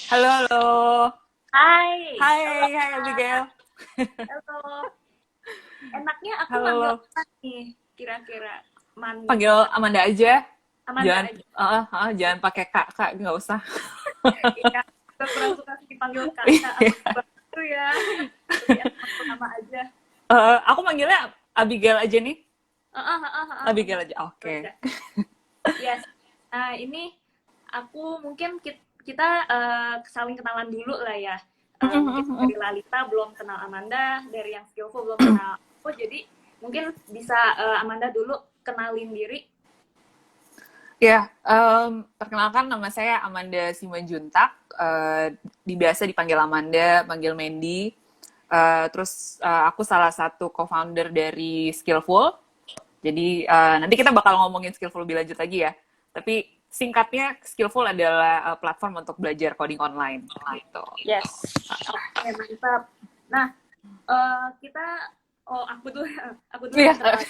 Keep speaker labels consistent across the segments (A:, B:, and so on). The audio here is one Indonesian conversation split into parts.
A: Halo, halo.
B: Hai, halo
A: Hai
B: Kak.
A: Abigail.
B: Halo. Enaknya aku manggil
A: Halo.
B: apa nih? Kira-kira
A: Panggil
B: man
A: Amanda aja.
B: Amanda
A: Jangan,
B: aja.
A: jangan pakai kak, kak nggak usah.
B: Iya, aku kurang suka sih dipanggil kakak. Aku baru ya. Lebih enak panggil nama aja.
A: Aku manggilnya Abigail aja nih. Abigail aja.
B: Itu
A: Oke.
B: aja. Yes. Nah, ini aku mungkin kita saling kenalan dulu lah ya. Mungkin dari Lalita belum kenal Amanda, dari yang skillful belum kenal aku. Jadi mungkin bisa Amanda dulu kenalin diri.
A: Ya, perkenalkan nama saya Amanda Simanjuntak. Biasa dipanggil Amanda, panggil Mandy. Terus aku salah satu co-founder dari Skillful. Jadi nanti kita bakal ngomongin Skillful lebih lanjut lagi ya. Tapi singkatnya Skillful adalah platform untuk belajar coding online gitu.
B: Yes. Oke, mantap. Nah, kita aku dulu aku dulu
A: Iya.
B: yang kenalan.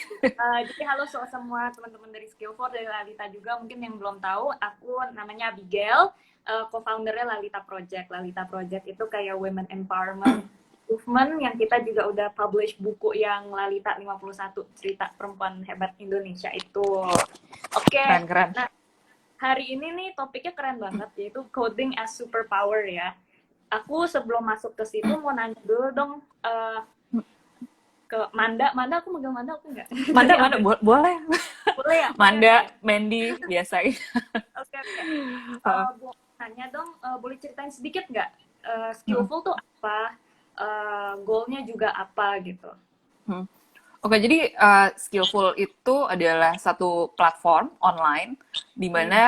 B: Jadi halo semua teman-teman dari Skillful, dari Lalita juga mungkin yang belum tahu, aku namanya Abigail, co-foundernya Lalita Project. Lalita Project itu kayak women empowerment movement yang kita juga udah publish buku yang Lalita 51 cerita perempuan hebat Indonesia itu. Oke.
A: Keren-keren.
B: Nah, hari ini nih topiknya keren banget, yaitu coding as superpower ya. Aku sebelum masuk ke situ mau nanya dulu dong, ke Manda. Manda, aku manggil Manda aku nggak?
A: Manda,
B: Jadi
A: Manda,
B: ambil
A: boleh.
B: boleh ya? Oke,
A: Manda,
B: oke.
A: Mandy, biasa.
B: Oke, oke.
A: Heeh.
B: Mau nanya dong, boleh ceritain sedikit nggak?
A: Mm-mm.
B: Skillful tuh apa? Goalnya juga apa gitu?
A: Hmm. Oke, jadi Skillful itu adalah satu platform online di
B: Hmm,
A: mana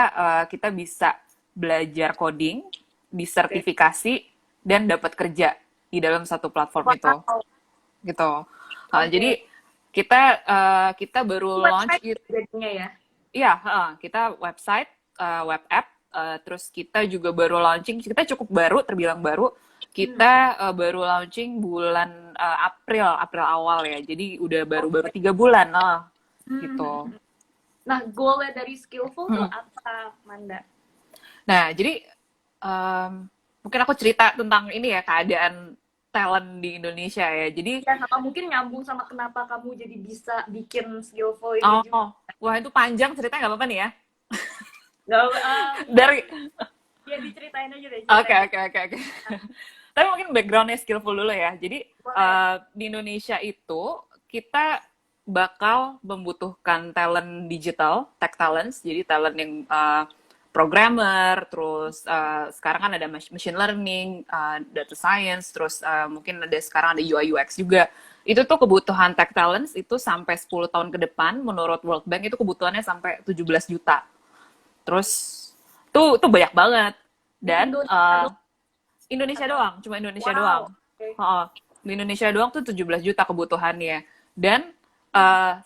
A: kita bisa belajar coding,
B: oke.
A: disertifikasi, dan dapat kerja di dalam satu platform itu,
B: Wow,
A: gitu.
B: oke.
A: Jadi kita baru launch
B: Website
A: itu,
B: jadinya ya?
A: iya, kita website, web app, terus kita juga baru launching, kita cukup baru, terbilang baru.
B: Hmm,
A: Kita baru launching bulan April awal ya, jadi udah baru-baru
B: oke.
A: 3 bulan,
B: Hmm, hmm,
A: gitu.
B: hmm. Nah, goalnya dari Skillful tuh
A: Mm.
B: apa, Manda?
A: Nah, jadi em, mungkin aku cerita tentang ini ya, keadaan talent di Indonesia ya. Jadi,
B: Ya, sama mungkin nyambung sama kenapa kamu jadi bisa bikin Skillful ini juga.
A: oh, wah itu panjang ceritanya nggak apa-apa nih ya.
B: Gak, mungkin
A: Dari,
B: ya diceritain aja deh,
A: oke,
B: ceritain deh.
A: oke, oke, oke. Tapi mungkin backgroundnya skillful dulu ya. Jadi
B: Boleh.
A: di Indonesia itu kita bakal membutuhkan talent digital, tech talents. Jadi talent yang programmer, terus sekarang kan ada machine learning, data science, terus mungkin ada sekarang ada UI UX juga. Itu tuh kebutuhan tech talents itu sampai 10 tahun ke depan menurut World Bank itu kebutuhannya sampai 17 juta. Terus tuh banyak banget.
B: Di
A: Dan
B: Indonesia dong
A: Indonesia
B: atau
A: doang, cuma Indonesia doang.
B: wow. Oke.
A: Oh, di Indonesia doang tuh 17 juta kebutuhannya. Dan
B: Hmm.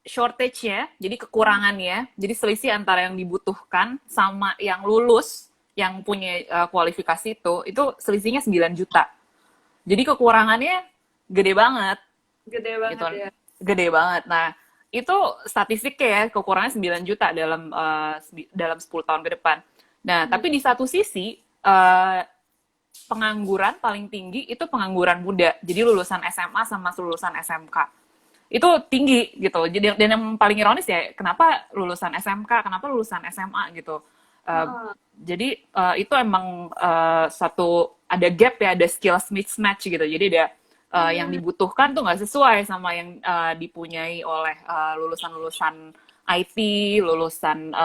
A: shortage-nya, jadi
B: Hmm.
A: kekurangannya, jadi selisih antara yang dibutuhkan sama yang lulus, yang punya kualifikasi itu selisihnya 9 juta. Jadi kekurangannya gede banget,
B: Gede
A: gitu.
B: banget ya.
A: Gede banget. Nah, itu statistiknya ya, kekurangannya 9 juta dalam 10 tahun ke depan. Nah,
B: Hmm.
A: tapi di satu sisi, pengangguran paling tinggi itu pengangguran muda. Jadi lulusan SMA sama lulusan SMK. Itu tinggi gitu. Jadi dan yang paling ironis ya, kenapa lulusan SMK, kenapa lulusan SMA gitu. Uh,
B: Heeh.
A: jadi itu emang ada gap ya, ada skills mismatch gitu. Jadi ada yang
B: Hmm.
A: dibutuhkan tuh nggak sesuai sama yang dipunyai oleh lulusan-lulusan IT, lulusan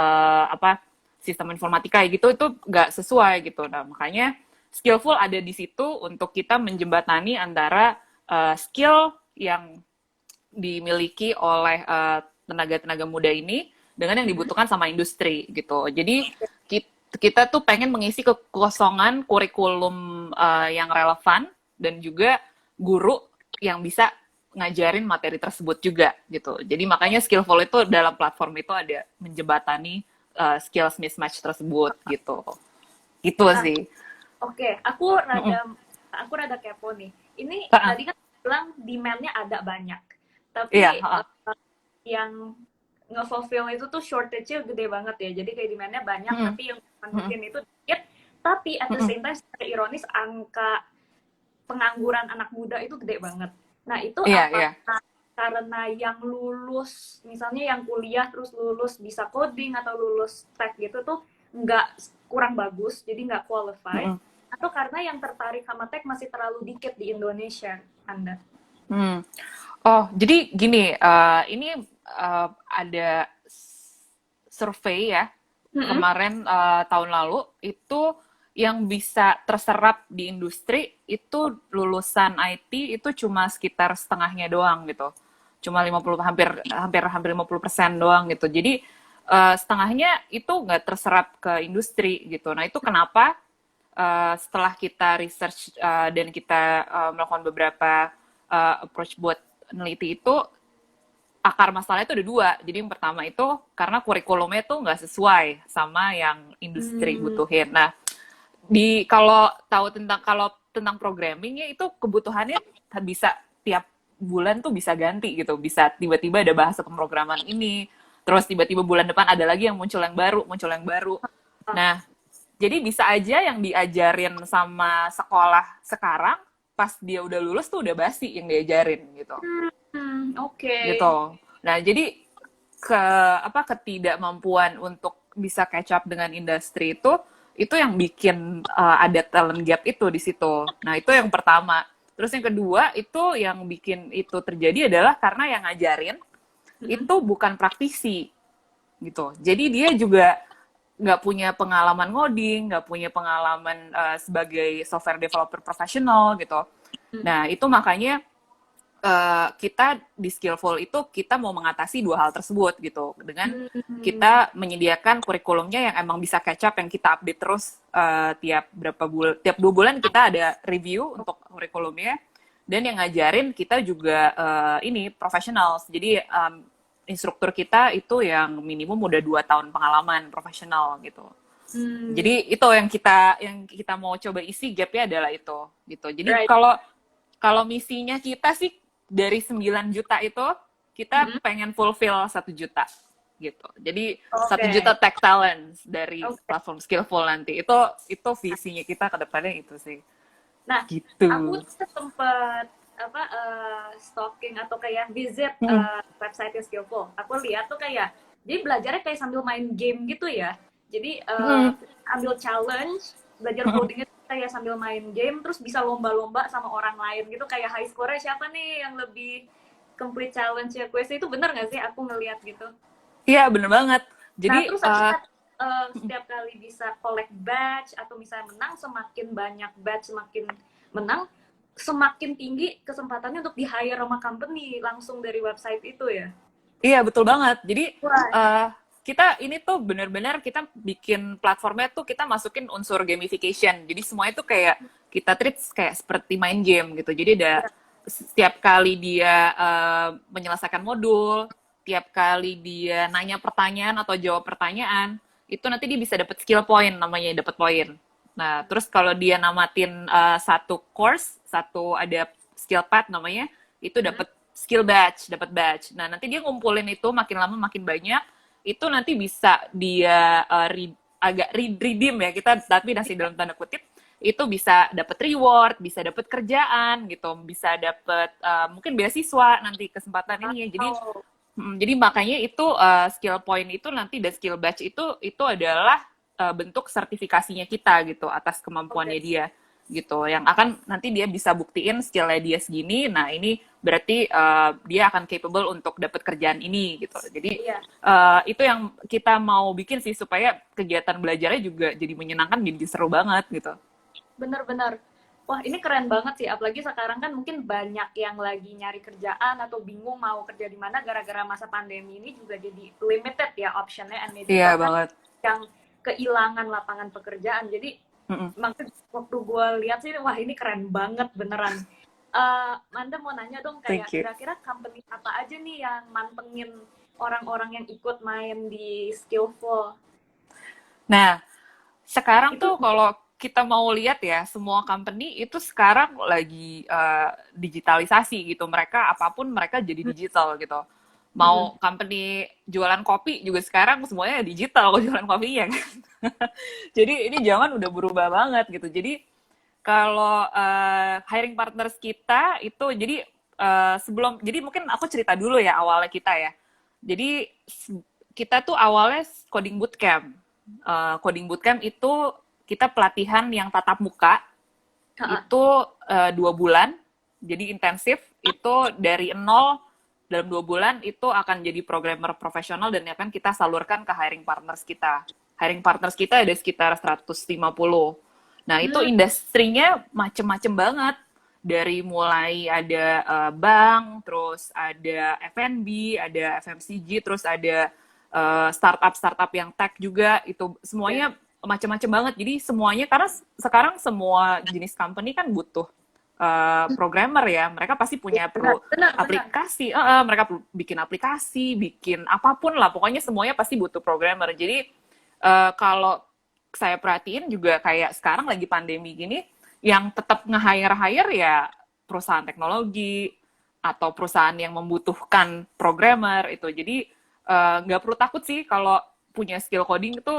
A: apa sistem informatika gitu itu nggak sesuai gitu. Nah makanya skillful ada di situ untuk kita menjembatani antara skill yang dimiliki oleh tenaga-tenaga muda ini dengan yang
B: Hmm.
A: dibutuhkan sama industri gitu. Jadi kita tuh pengen mengisi kekosongan kurikulum yang relevan dan juga guru yang bisa ngajarin materi tersebut juga gitu. Jadi makanya skillful itu dalam platform itu ada menjembatani skills mismatch tersebut gitu. Gitu
B: Nah,
A: sih.
B: oke.
A: Mm-mm.
B: Aku rada kepo nih. Ini
A: Ah,
B: tadi kan bilang demand-nya ada banyak. Tapi
A: iya,
B: yang nge-fulfill itu tuh shortage-nya gede banget ya. Jadi kayak demand-nya banyak,
A: mm-mm.
B: tapi yang
A: Mm-mm.
B: menuhin itu dikit. Tapi at the
A: Mm-mm.
B: same time, secara ironis, angka pengangguran anak muda itu gede banget. Nah, itu
A: Iya,
B: apa?
A: iya.
B: Karena yang lulus, misalnya yang kuliah terus lulus bisa coding atau lulus tech gitu tuh nggak kurang bagus, jadi nggak qualified.
A: Mm-mm.
B: Atau karena yang tertarik sama tech masih terlalu dikit di Indonesia, Anda?
A: Hmm. Oh, jadi gini, ini ada survei ya
B: Mm-mm.
A: kemarin tahun lalu itu yang bisa terserap di industri itu lulusan IT itu cuma sekitar setengahnya doang gitu. Cuma 50 hampir hampir hampir 50% doang gitu. Jadi setengahnya itu nggak terserap ke industri gitu. Nah, itu kenapa setelah kita research dan kita melakukan beberapa approach buat neliti itu akar masalahnya itu ada dua. Jadi yang pertama itu karena kurikulumnya tuh nggak sesuai sama yang industri
B: Hmm.
A: butuhin. Nah, di kalau tentang programming ya itu kebutuhannya bisa tiap bulan tuh bisa ganti gitu. Bisa tiba-tiba ada bahasa pemrograman ini, terus tiba-tiba bulan depan ada lagi yang muncul yang baru, muncul yang baru. Nah, jadi bisa aja yang diajarin sama sekolah sekarang pas dia udah lulus tuh udah basi yang diajarin gitu.
B: Oke.
A: Gitu. Nah, jadi ke ketidakmampuan untuk bisa catch up dengan industri itu yang bikin ada talent gap itu di situ. Nah, itu yang pertama. Terus yang kedua itu yang bikin itu terjadi adalah karena yang ngajarin
B: Mm-mm.
A: itu bukan praktisi gitu. Jadi dia juga nggak punya pengalaman ngoding, nggak punya pengalaman sebagai software developer profesional gitu. Nah, itu makanya kita di Skillful itu kita mau mengatasi dua hal tersebut gitu dengan
B: Hmm.
A: kita menyediakan kurikulumnya yang emang bisa catch up yang kita update terus tiap berapa bulan tiap 2 bulan kita ada review untuk kurikulumnya dan yang ngajarin kita juga ini professionals jadi instruktur kita itu yang minimum udah 2 tahun pengalaman profesional gitu
B: Hmm.
A: jadi itu yang kita mau coba isi gapnya adalah itu gitu jadi
B: Right.
A: kalau kalau misinya kita sih dari 9 juta itu kita
B: Mm-mm.
A: pengen fulfill 1 juta gitu. Jadi 1 juta
B: Oke.
A: tech talents dari
B: Oke.
A: platform Skillful nanti. Itu visinya kita ke depannya itu sih.
B: Nah, aku
A: Gitu.
B: tuh sempet stalking atau kayak visit
A: Hmm.
B: website Skillful. Aku lihat tuh kayak jadi belajarnya kayak sambil main game gitu ya. Jadi
A: Hmm.
B: ambil challenge, belajar
A: Hmm.
B: coding itu kayak sambil main game, terus bisa lomba-lomba sama orang lain gitu. Kayak high score siapa nih yang lebih complete challenge ya quest itu bener nggak sih? Aku ngeliat gitu.
A: Iya bener banget.
B: Nah,
A: Jadi
B: terus aku lihat setiap kali bisa collect badge atau misalnya menang, semakin banyak badge semakin menang, semakin tinggi kesempatannya untuk di-hire sama company langsung dari website itu ya.
A: iya betul banget. Jadi
B: Wah.
A: uh, kita ini tuh benar-benar kita bikin platformnya tuh kita masukin unsur gamification. Jadi semuanya tuh kayak kita treat kayak seperti main game gitu. Jadi ada setiap kali dia menyelesaikan modul, tiap kali dia nanya pertanyaan atau jawab pertanyaan, itu nanti dia bisa dapat skill point namanya dapat poin. Nah, terus kalau dia namatin satu course, satu ada skill path namanya, itu dapat skill badge, dapat badge. Nah, nanti dia ngumpulin itu makin lama makin banyak, itu nanti bisa dia agak redeem ya kita tapi masih dalam tanda kutip itu bisa dapat reward, bisa dapat kerjaan gitu, bisa dapat mungkin beasiswa nanti kesempatan ini ya.
B: Oh.
A: Jadi makanya itu skill point itu nanti dan skill badge itu adalah bentuk sertifikasinya kita gitu atas
B: Oke.
A: kemampuannya dia gitu yang akan nanti dia bisa buktiin skillnya dia segini nah ini berarti dia akan capable untuk dapat kerjaan ini gitu jadi
B: Iya,
A: itu yang kita mau bikin sih supaya kegiatan belajarnya juga jadi menyenangkan jadi seru banget gitu.
B: benar-benar. Wah, ini keren banget sih. Apalagi sekarang kan mungkin banyak yang lagi nyari kerjaan atau bingung mau kerja di mana gara-gara masa pandemi ini juga jadi limited ya optionnya, and maybe
A: Iya
B: bahkan
A: banget.
B: yang kehilangan lapangan pekerjaan. Jadi
A: Mm-mm.
B: maksud waktu gue lihat sih, wah ini keren banget beneran. Manda mau nanya dong, kayak
A: Thank you.
B: kira-kira company apa aja nih yang mantengin orang-orang yang ikut main di Skillful?
A: Nah, sekarang
B: Itu
A: tuh kalau kita mau lihat ya, semua company itu sekarang lagi digitalisasi gitu. Mereka apapun mereka jadi digital gitu. Mau company jualan kopi juga sekarang semuanya digital kok jualan kopinya kan. Jadi ini zaman udah berubah banget gitu. Jadi kalau hiring partners kita itu jadi jadi mungkin aku cerita dulu ya awalnya kita ya. Jadi kita tuh awalnya coding bootcamp. Coding bootcamp itu kita pelatihan yang tatap muka itu 2 bulan, jadi intensif. Itu dari nol dalam 2 bulan itu akan jadi programmer profesional dan akan kita salurkan ke hiring partners kita. Hiring partners kita ada sekitar 150. Nah, itu industrinya macem-macem banget. Dari mulai ada bank, terus ada F&B, ada FMCG, terus ada startup-startup yang tech juga. Itu semuanya macem-macem banget. Jadi semuanya, karena sekarang semua jenis company kan butuh programmer ya. Mereka pasti punya perlu aplikasi, mereka perlu bikin aplikasi, bikin apapun lah. Pokoknya semuanya pasti butuh programmer. Jadi kalau saya perhatiin juga kayak sekarang lagi pandemi gini, yang tetap nge-hire ya perusahaan teknologi atau perusahaan yang membutuhkan programmer itu. Jadi nggak perlu takut sih kalau punya skill coding itu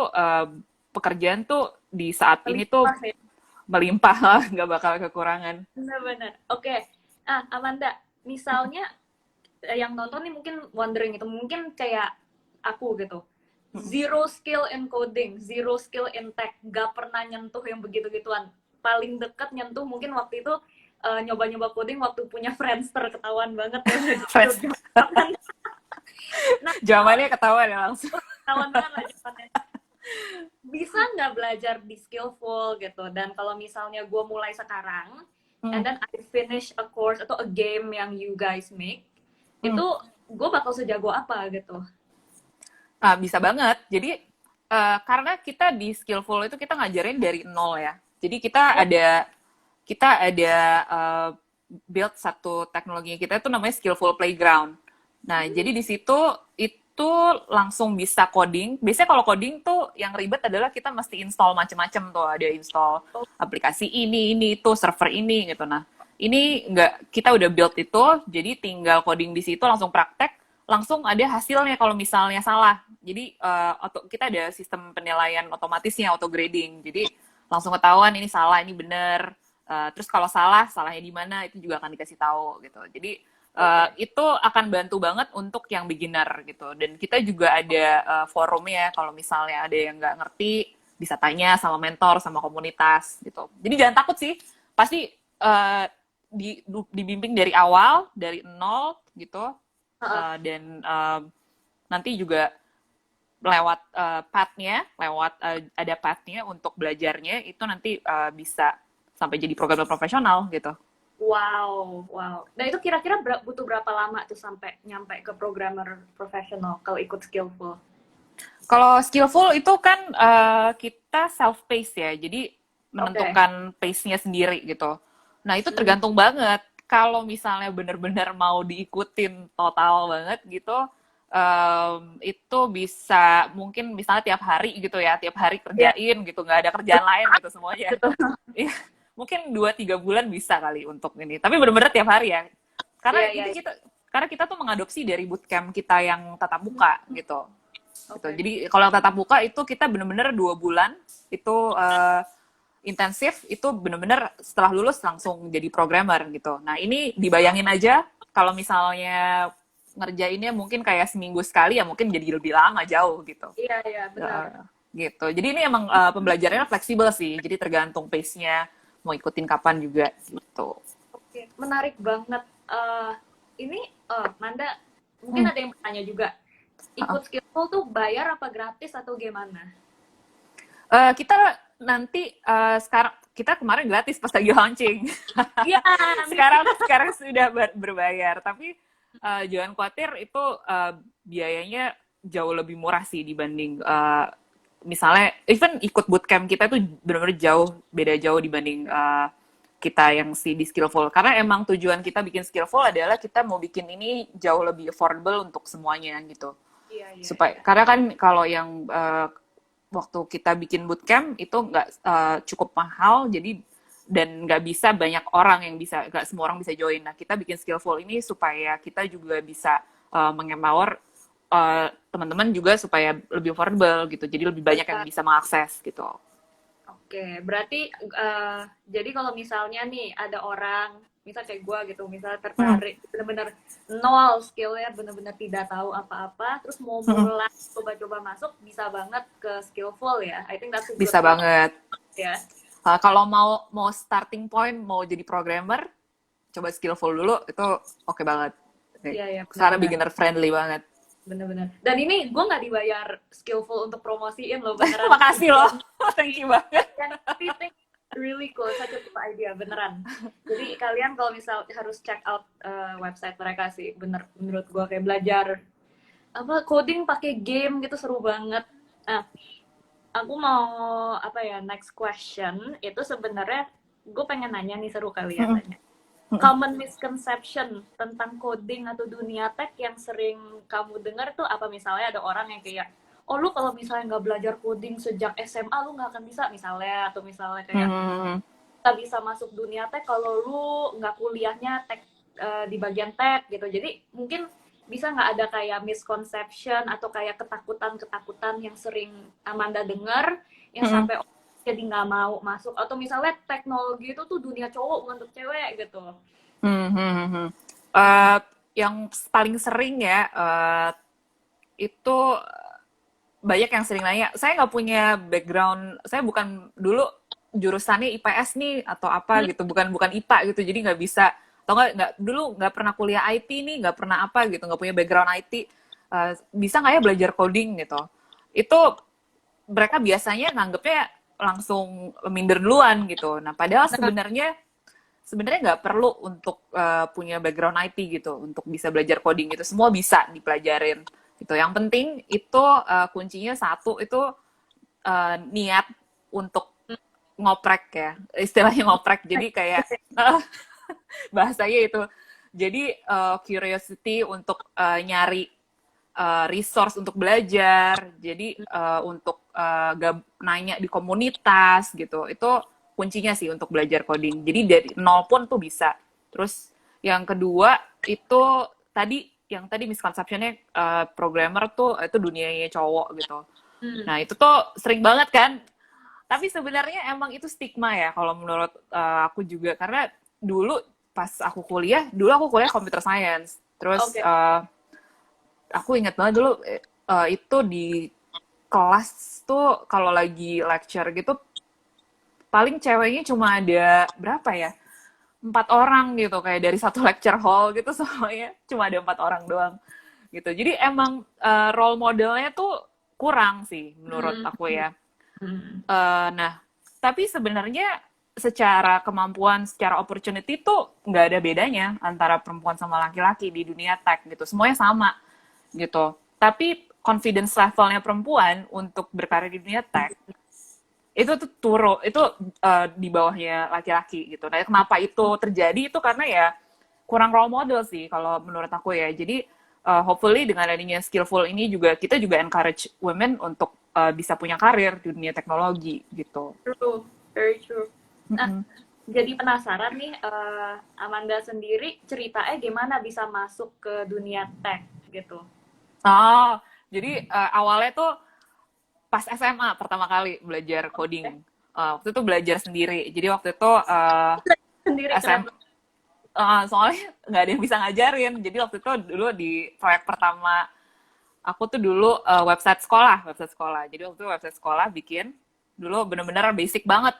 A: pekerjaan tuh di saat ini tuh melimpah lah, nggak bakal kekurangan.
B: Benar-benar. Oke. Amanda, misalnya yang nonton nih mungkin wondering itu, mungkin kayak aku gitu. Zero skill in coding, zero skill in tech, gak pernah nyentuh yang begitu-gituan. Paling dekat nyentuh mungkin waktu itu nyoba-nyoba coding waktu punya Friendster, ketahuan banget ya.
A: Nah, jawabannya ketahuan ya langsung.
B: Ketahuan banget lah jawabannya. Bisa nggak belajar di Skillful gitu? Dan kalau misalnya gue mulai sekarang, and then I finish a course atau a game yang you guys make, itu gue bakal sejago apa gitu?
A: Nah, bisa banget. Jadi karena kita di Skillful itu kita ngajarin dari nol ya. Jadi kita ada build satu teknologi kita itu namanya Skillful Playground. Nah, jadi di situ itu langsung bisa coding. Biasanya kalau coding tuh yang ribet adalah kita mesti install macam-macam tuh. Ada install aplikasi ini, itu, server ini gitu. Nah, ini enggak, kita udah build itu, jadi tinggal coding di situ langsung praktek, langsung ada hasilnya kalau misalnya salah. Jadi kita ada sistem penilaian otomatisnya, auto grading. Jadi langsung ketahuan ini salah, ini benar. Terus kalau salahnya di mana itu juga akan dikasih tahu gitu. Jadi itu akan bantu banget untuk yang beginner gitu. Dan kita juga ada forumnya kalau misalnya ada yang nggak ngerti bisa tanya sama mentor, sama komunitas gitu. Jadi jangan takut sih, pasti dibimbing dari awal, dari nol gitu. Dan nanti juga lewat ada path-nya untuk belajarnya itu nanti bisa sampai jadi programmer profesional gitu.
B: Wow. Nah itu kira-kira butuh berapa lama tuh sampai nyampe ke programmer profesional kalau ikut Skillful?
A: Kalau Skillful itu kan kita self-paced ya, jadi menentukan pace-nya sendiri gitu. Nah itu tergantung banget. Kalau misalnya benar-benar mau diikutin total banget gitu, itu bisa mungkin misalnya tiap hari gitu ya, tiap hari kerjain gitu, nggak ada kerjaan lain gitu semuanya. Mungkin 2-3 bulan bisa kali untuk ini, tapi benar-benar tiap hari ya, karena kita tuh mengadopsi dari bootcamp kita yang tatap muka gitu. Jadi kalau yang tatap muka itu kita benar-benar 2 bulan itu intensif, itu benar-benar setelah lulus langsung jadi programmer gitu. Nah ini dibayangin aja kalau misalnya ngerjainnya mungkin kayak seminggu sekali ya mungkin jadi lebih lama jauh gitu.
B: Iya benar.
A: Gitu. Jadi ini emang pembelajarannya fleksibel sih. Jadi tergantung pace-nya mau ikutin kapan juga gitu.
B: Oke, menarik banget. Ini Manda mungkin ada yang bertanya juga. Ikut Skillful tuh bayar apa gratis atau gimana?
A: Kita nanti sekarang kita kemarin gratis pas lagi launching.
B: Iya.
A: sekarang sudah berbayar, tapi jangan khawatir itu biayanya jauh lebih murah sih dibanding misalnya even ikut bootcamp kita tuh benar-benar beda jauh dibanding kita yang di Skillful, karena emang tujuan kita bikin Skillful adalah kita mau bikin ini jauh lebih affordable untuk semuanya gitu. Supaya karena kan kalau yang waktu kita bikin bootcamp itu nggak cukup mahal, jadi dan nggak bisa banyak orang yang bisa, nggak semua orang bisa join. Nah kita bikin Skillful ini supaya kita juga bisa mengempower teman-teman juga supaya lebih affordable gitu. Jadi lebih banyak yang bisa mengakses gitu.
B: Oke, berarti jadi kalau misalnya nih ada orang, misal kayak gue gitu, misalnya tertarik, bener-bener nol skillnya, bener-bener tidak tahu apa-apa, terus mau mulai coba-coba masuk, bisa banget ke Skillful ya. I think that's a good
A: Bisa
B: one
A: banget.
B: ya.
A: Kalau mau starting point, mau jadi programmer, coba Skillful dulu, itu oke banget.
B: Iya, ya,
A: Karena
B: benar-benar.
A: beginner friendly banget.
B: Bener-bener. Dan ini gue nggak dibayar Skillful untuk promosiin loh, beneran.
A: Makasih loh. Thank you banget.
B: Dan I think really cool, such a cool idea, beneran. Jadi kalian kalau misal harus check out website mereka sih, bener menurut gue kayak belajar apa coding pakai game gitu seru banget. Nah, aku mau apa ya next question itu sebenarnya gue pengen nanya nih seru kali ya tanya. Common misconception tentang coding atau dunia tech yang sering kamu dengar tuh apa? Misalnya ada orang yang kayak, oh lu kalau misalnya nggak belajar coding sejak SMA lu nggak akan bisa misalnya, atau misalnya kayak nggak bisa masuk dunia tech kalau lu nggak kuliahnya tech di bagian tech gitu. Jadi mungkin bisa nggak ada kayak misconception atau kayak ketakutan-ketakutan yang sering Amanda dengar yang sampai jadi nggak mau masuk, atau misalnya teknologi itu tuh dunia cowok bukan untuk cewek gitu.
A: Yang paling sering ya itu banyak yang sering nanya, saya nggak punya background, saya bukan dulu jurusannya IPS nih atau apa gitu, bukan IPA gitu, jadi nggak bisa, atau nggak dulu nggak pernah kuliah IT nih, nggak pernah apa gitu, nggak punya background IT, bisa nggak ya belajar coding gitu. Itu mereka biasanya nanggepnya langsung minder duluan gitu. Nah padahal sebenarnya nggak perlu untuk punya background IT gitu untuk bisa belajar coding, itu semua bisa dipelajarin gitu. Yang penting itu kuncinya satu itu niat untuk ngoprek ya, istilahnya ngoprek. Jadi kayak bahasanya itu. Jadi curiosity untuk nyari resource untuk belajar. Jadi untuk nanya di komunitas gitu. Itu kuncinya sih untuk belajar coding. Jadi dari nol pun tuh bisa. Terus yang kedua itu yang tadi misconception-nya programmer tuh itu dunianya cowok gitu. Nah itu tuh sering banget kan. Tapi sebenarnya emang itu stigma ya kalau menurut aku juga. Karena dulu pas aku kuliah computer science. Terus aku ingat banget dulu itu di kelas tuh kalau lagi lecture gitu paling ceweknya cuma ada berapa ya? 4 orang gitu, kayak dari satu lecture hall gitu semuanya cuma ada 4 orang doang gitu. Jadi emang role modelnya tuh kurang sih menurut aku ya. Nah, tapi sebenarnya secara kemampuan, secara opportunity tuh nggak ada bedanya antara perempuan sama laki-laki di dunia tech gitu. Semuanya sama gitu. Tapi confidence levelnya perempuan untuk berkarir di dunia tech itu tuh itu di bawahnya laki-laki gitu. Nah, kenapa itu terjadi itu karena ya kurang role model sih kalau menurut aku ya. Jadi hopefully dengan adanya Skillful ini juga kita juga encourage women untuk bisa punya karir di dunia teknologi gitu.
B: True, very true. Nah, jadi penasaran nih, Amanda sendiri ceritanya gimana bisa masuk ke dunia tech gitu?
A: Oh, jadi awalnya tuh pas SMA pertama kali belajar coding. Waktu itu belajar sendiri. Jadi waktu itu
B: Sendiri
A: SMA, soalnya nggak ada yang bisa ngajarin. Jadi waktu itu dulu di proyek pertama aku tuh dulu website sekolah. Jadi waktu itu website sekolah bikin dulu bener-bener basic banget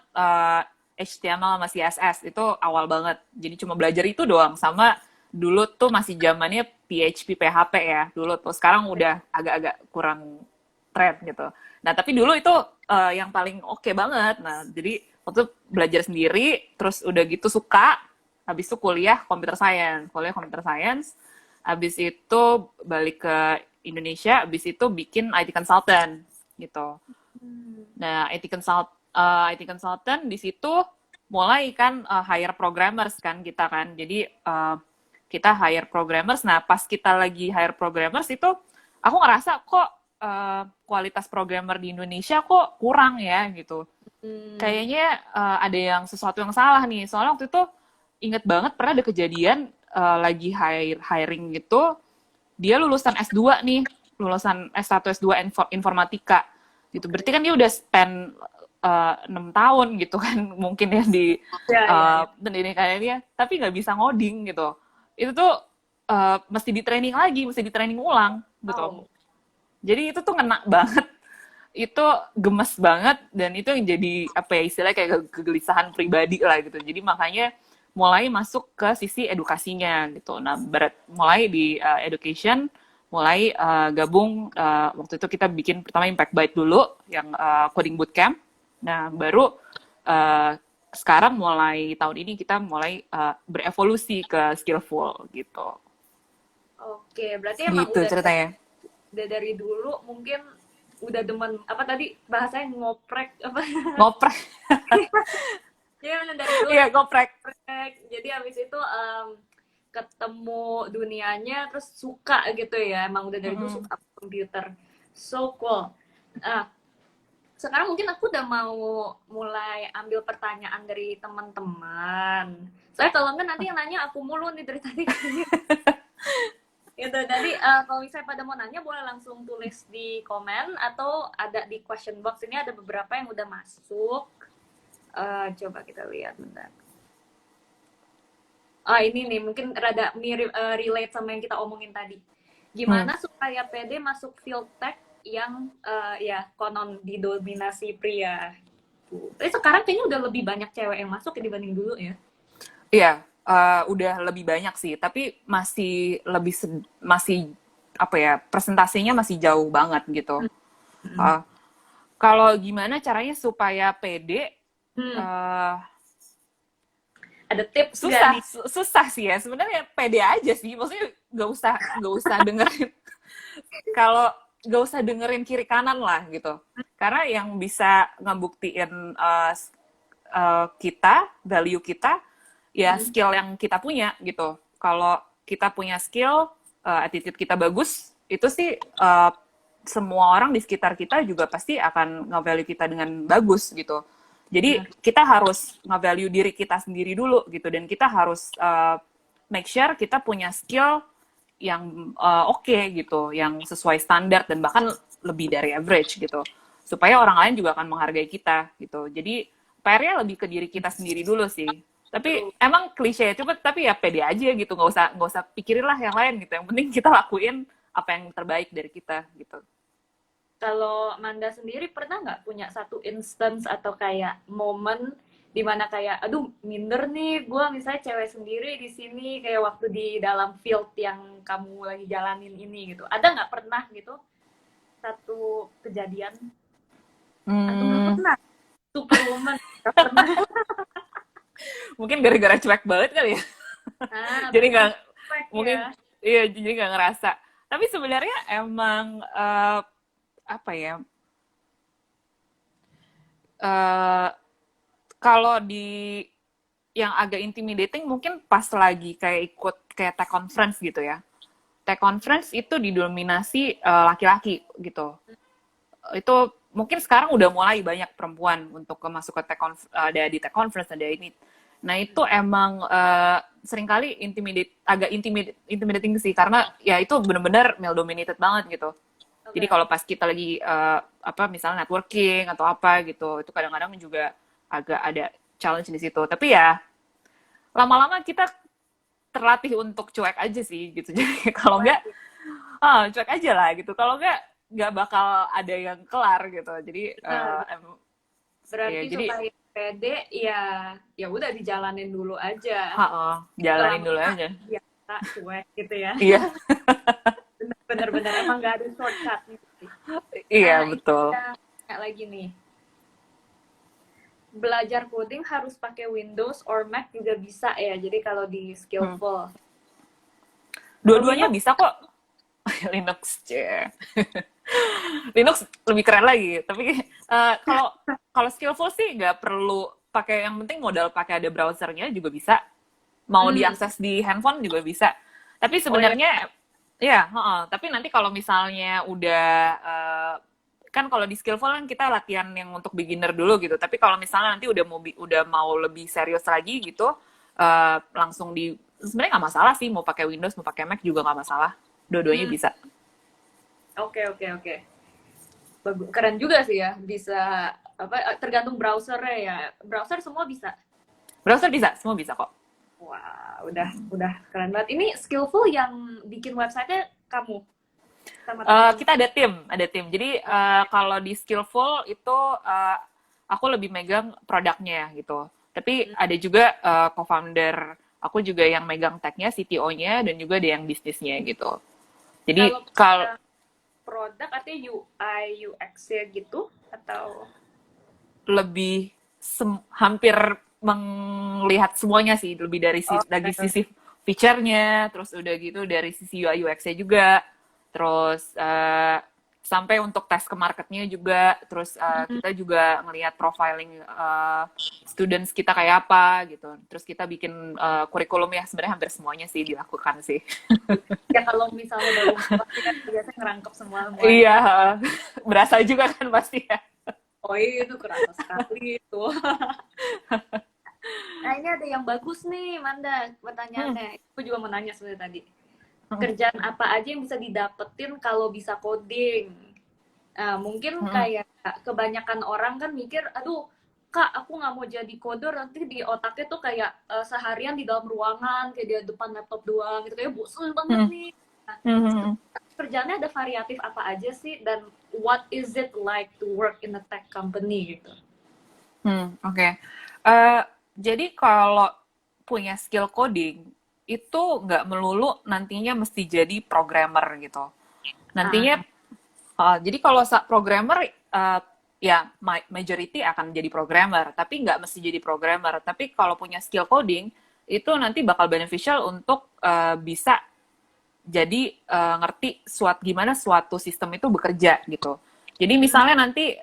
A: HTML sama CSS itu awal banget. Jadi cuma belajar itu doang, sama dulu tuh masih zamannya PHP PHP ya dulu tuh. Sekarang udah agak-agak kurang tren gitu. Nah tapi dulu itu yang paling oke banget. Nah jadi waktu belajar sendiri, terus udah gitu suka, habis itu kuliah computer science, habis itu balik ke Indonesia, habis itu bikin IT consultant gitu. Nah IT consultant di situ mulai kan hire programmers kan kita kan. Jadi kita hire programmers. Nah pas kita lagi hire programmers itu aku ngerasa kok kualitas programmer di Indonesia kok kurang ya gitu. Kayaknya ada sesuatu yang salah nih. Soalnya waktu itu inget banget pernah ada kejadian lagi hiring gitu, dia lulusan S2 nih, lulusan S1 S2 informatika gitu. Berarti kan dia udah spend 6 tahun gitu kan mungkin ya di
B: Ya, ya, ya.
A: pendidikannya dia, tapi nggak bisa ngoding gitu. Itu tuh mesti di training lagi, mesti di training ulang gitu.
B: Oh,
A: Jadi itu tuh ngena banget, itu gemes banget, dan itu yang jadi apa ya istilahnya kayak kegelisahan pribadi lah gitu. Jadi makanya mulai masuk ke sisi edukasinya gitu. Nah, mulai di education, mulai gabung waktu itu kita bikin pertama Impact Byte dulu yang coding bootcamp. Nah, baru sekarang mulai tahun ini kita mulai berevolusi ke skillful gitu.
B: oke. Berarti emang
A: Gitu ceritanya.
B: udah dari dulu mungkin udah demen apa tadi bahasanya ngoprek apa?
A: Ngoprek.
B: Ya, dari dulu
A: Iya, ngoprek.
B: ngoprek. Jadi habis itu ketemu dunianya terus suka gitu ya. Emang udah dari dulu
A: Mm-mm.
B: suka komputer. So cool. Nah, sekarang mungkin aku udah mau mulai ambil pertanyaan dari teman-teman. Saya kalau enggak nanti yang nanya aku mulu nih dari tadi. Gitu. Jadi kalau misalnya pada mau nanya boleh langsung tulis di komen atau ada di question box. Ini ada beberapa yang udah masuk. Coba kita lihat bentar. Ini nih mungkin rada mirip relate sama yang kita omongin tadi. Gimana supaya PD masuk field tech yang ya konon didominasi pria. Tapi sekarang kayaknya udah lebih banyak cewek yang masuk ya dibanding dulu ya.
A: Iya, udah lebih banyak sih, tapi masih apa ya, presentasinya masih jauh banget gitu. Uh, Kalau gimana caranya supaya pede, uh,
B: Ada tips nggak
A: susah
B: nih?
A: susah sih ya. Sebenarnya pede aja sih, maksudnya nggak usah dengerin kalau nggak usah dengerin kiri kanan lah gitu. Karena yang bisa ngebuktiin kita, value kita, ya skill yang kita punya gitu. Kalau kita punya skill, attitude kita bagus, itu sih semua orang di sekitar kita juga pasti akan nge-value kita dengan bagus gitu. Jadi kita harus nge-value diri kita sendiri dulu gitu, dan kita harus make sure kita punya skill yang oke gitu, yang sesuai standar dan bahkan lebih dari average gitu, supaya orang lain juga akan menghargai kita gitu. Jadi PR-nya lebih ke diri kita sendiri dulu sih. Tapi emang klise ya, coba tapi ya pede aja gitu, nggak usah pikirin lah yang lain gitu. Yang penting kita lakuin apa yang terbaik dari kita gitu.
B: Kalau Manda sendiri pernah nggak punya satu instance atau kayak momen dimana kayak, aduh minder nih, gue misalnya cewek sendiri di sini kayak waktu di dalam field yang kamu lagi jalanin ini gitu. Ada nggak pernah gitu satu kejadian? Atau nggak pernah? Superwoman nggak pernah?
A: Mungkin gara-gara cuek banget kali ya. Jadi nggak mungkin
B: Ya.
A: iya, jadi nggak ngerasa. Tapi sebenarnya emang apa ya? Kalau di yang agak intimidating mungkin pas lagi kayak ikut kayak tech conference gitu ya. Tech conference itu didominasi laki-laki gitu. Itu mungkin sekarang udah mulai banyak perempuan untuk masuk ke ada di tech conference, ada ini. Nah itu emang seringkali agak intimidating sih, karena ya itu benar-benar male dominated banget gitu. Jadi kalau pas kita lagi apa misalnya networking atau apa gitu, itu kadang-kadang juga agak ada challenge di situ. Tapi ya lama-lama kita terlatih untuk cuek aja sih gitu. Jadi kalau enggak, cuek aja lah gitu. Kalau enggak bakal ada yang kelar gitu. Jadi
B: Berarti
A: ya, jadi
B: supaya pede ya ya udah dijalanin dulu aja.
A: jalanin dulu aja.
B: Biasa cuek gitu ya.
A: Iya.
B: Bener-bener emang gak ada shortcutnya sih.
A: Iya, betul.
B: Kayak lagi nih. Belajar coding harus pakai Windows or Mac juga bisa ya. Jadi kalau di Skillful.
A: Dua-duanya bisa kok. Linux, Linux lebih keren lagi. Tapi kalau Skillful sih nggak perlu pakai, yang penting modal pakai ada browsernya juga bisa. Mau diakses di handphone juga bisa. Tapi sebenarnya ya, tapi nanti kalau misalnya udah kan kalau di Skillful kan kita latihan yang untuk beginner dulu gitu. Tapi kalau misalnya nanti udah mau lebih serius lagi gitu, langsung sebenarnya nggak masalah sih, mau pakai Windows mau pakai Mac juga nggak masalah dua-duanya bisa.
B: Oke, oke, oke. Keren juga sih ya, bisa apa tergantung browsernya ya. Browser semua bisa.
A: Browser bisa, semua bisa kok.
B: Wah, udah keren banget. Ini Skillful yang bikin website-nya kamu sama teman-teman.
A: Kita ada tim. Jadi kalau di Skillful itu aku lebih megang produknya gitu. Tapi ada juga co-founder aku juga yang megang tech-nya, CTO-nya, dan juga ada yang bisnisnya gitu. Jadi
B: Kalau
A: kalau
B: produk artinya UI UX-nya gitu atau
A: lebih hampir melihat semuanya sih, lebih dari
B: okay.
A: sisi feature-nya, terus udah gitu dari sisi UI UX-nya juga, terus sampai untuk tes ke marketnya juga, terus kita juga ngelihat profiling students kita kayak apa gitu, terus kita bikin kurikulum ya, sebenarnya hampir semuanya sih dilakukan sih.
B: Ya kalau misalnya baru pasti kan biasanya ngerangkep semuanya
A: Iya,
B: kan.
A: berasa juga kan pasti ya.
B: Oh iya itu kerasa sekali itu. Nah ini ada yang bagus nih Manda
A: Hmm.
B: pertanyaannya. Aku juga mau nanya sebenarnya tadi.
A: Hmm.
B: Kerjaan apa aja yang bisa didapetin kalau bisa coding? Nah, mungkin
A: Hmm.
B: kayak kebanyakan orang kan mikir, aduh kak aku nggak mau jadi coder nanti di otaknya tuh kayak seharian di dalam ruangan kayak di depan laptop doang gitu kayak bosan banget
A: Hmm.
B: nih. Nah,
A: Hmm.
B: kerjaannya ada variatif apa aja sih dan what is it like to work in a tech company gitu?
A: Oke. Jadi kalau punya skill coding itu nggak melulu nantinya mesti jadi programmer gitu. Nantinya,
B: Ah,
A: jadi kalau programmer ya majority akan jadi programmer, tapi nggak mesti jadi programmer. Tapi kalau punya skill coding itu nanti bakal beneficial untuk bisa jadi ngerti gimana suatu sistem itu bekerja gitu. Jadi misalnya nanti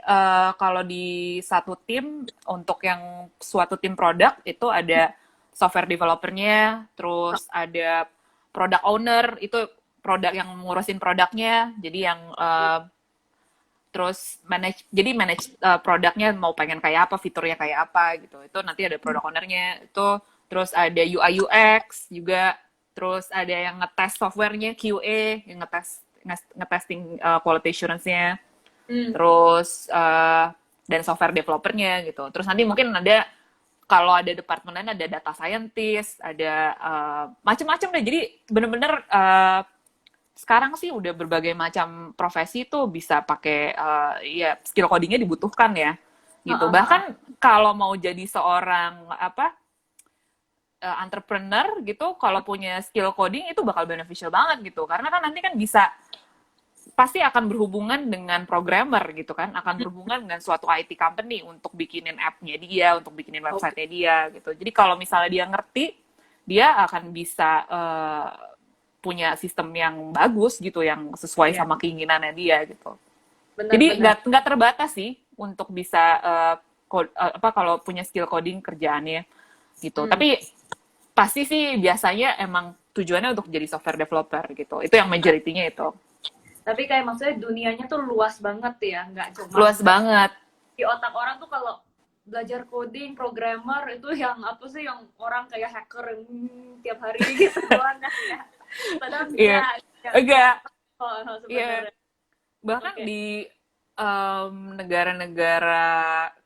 A: kalau di satu tim untuk yang suatu tim produk itu ada software developernya, terus ada product owner itu produk yang ngurusin produknya, jadi yang terus manage produknya mau pengen kayak apa, fiturnya kayak apa gitu. Itu nanti ada product ownernya itu, terus ada UI UX juga, terus ada yang ngetes softwarenya QA, yang ngetesting quality assurance-nya,
B: hmm.
A: terus dan software developernya gitu. Terus nanti mungkin ada kalau ada departemen lain ada data scientist, ada macam-macam deh. Jadi bener-bener sekarang sih udah berbagai macam profesi tuh bisa pakai ya skill codingnya dibutuhkan ya gitu. Bahkan kalau mau jadi seorang entrepreneur gitu, kalau punya skill coding itu bakal beneficial banget gitu. Karena kan nanti kan bisa pasti akan berhubungan dengan programmer gitu kan, akan berhubungan dengan suatu IT company untuk bikinin app-nya dia, untuk bikinin
B: Oke.
A: website-nya dia gitu. Jadi kalau misalnya dia ngerti, dia akan bisa punya sistem yang bagus gitu, yang sesuai
B: Ya,
A: sama keinginannya dia gitu. Jadi
B: benar-benar.
A: nggak terbatas sih untuk bisa kalau punya skill coding kerjaannya gitu.
B: Hmm.
A: Tapi pasti sih biasanya emang tujuannya untuk jadi software developer gitu. Itu yang majority-nya itu.
B: Tapi kayak maksudnya dunianya tuh luas banget ya, nggak cuma
A: Luas banget.
B: di otak orang tuh kalau belajar coding, programmer itu yang apa sih yang orang kayak hacker yang tiap hari gitu doang kan ya. Padahal
A: Iya.
B: enggak
A: Enggak. Iya.
B: sebenarnya.
A: Bahkan
B: Oke.
A: di negara-negara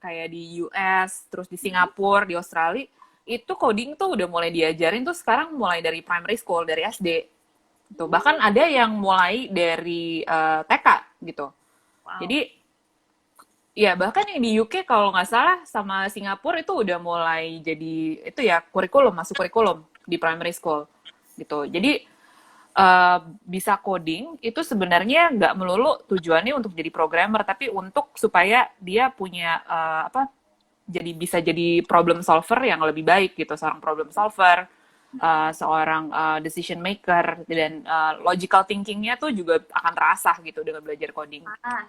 A: kayak di US, terus di Singapura, di Australia, itu coding tuh udah mulai diajarin tuh sekarang mulai dari primary school, dari SD. Tuh. Bahkan ada yang mulai dari TK gitu.
B: Wow.
A: Jadi ya bahkan yang di UK kalau nggak salah sama Singapura itu udah mulai jadi itu ya masuk kurikulum di primary school gitu. Jadi bisa coding itu sebenarnya nggak melulu tujuannya untuk jadi programmer, tapi untuk supaya dia punya bisa jadi problem solver yang lebih baik gitu, seorang problem solver, seorang decision maker, dan logical thinkingnya tuh juga akan terasah gitu dengan belajar coding.
B: Ah,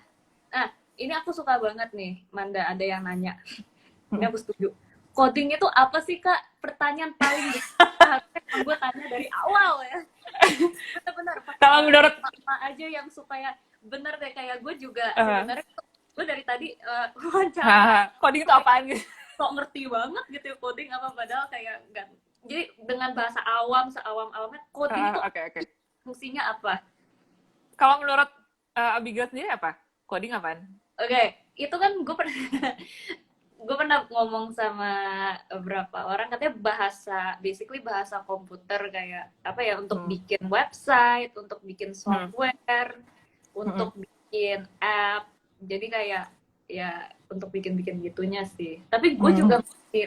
B: nah, ini aku suka banget nih, Manda. Ada yang nanya. Ini aku setuju. Coding itu apa sih, Kak? Pertanyaan paling besar yang gue tanya dari awal ya. Bener-bener
A: Kalau menurut
B: apa aja yang supaya bener deh kayak gue juga sebenarnya gue dari tadi wawancara
A: coding itu apaan gitu?
B: kok ngerti banget gitu ya coding apa padahal kayak enggak. Jadi dengan bahasa awam seawam-awamnya coding tuh
A: Oke.
B: fungsinya apa?
A: Kalau menurut Abigail sendiri apa? Coding apaan?
B: Oke, itu kan gue pernah gue pernah ngomong sama beberapa orang katanya basically bahasa komputer kayak apa ya untuk
A: Hmm.
B: bikin website, untuk bikin
A: Hmm.
B: software,
A: Hmm.
B: untuk bikin app. Jadi kayak ya untuk bikin-bikin gitunya sih. Tapi gue
A: Hmm.
B: juga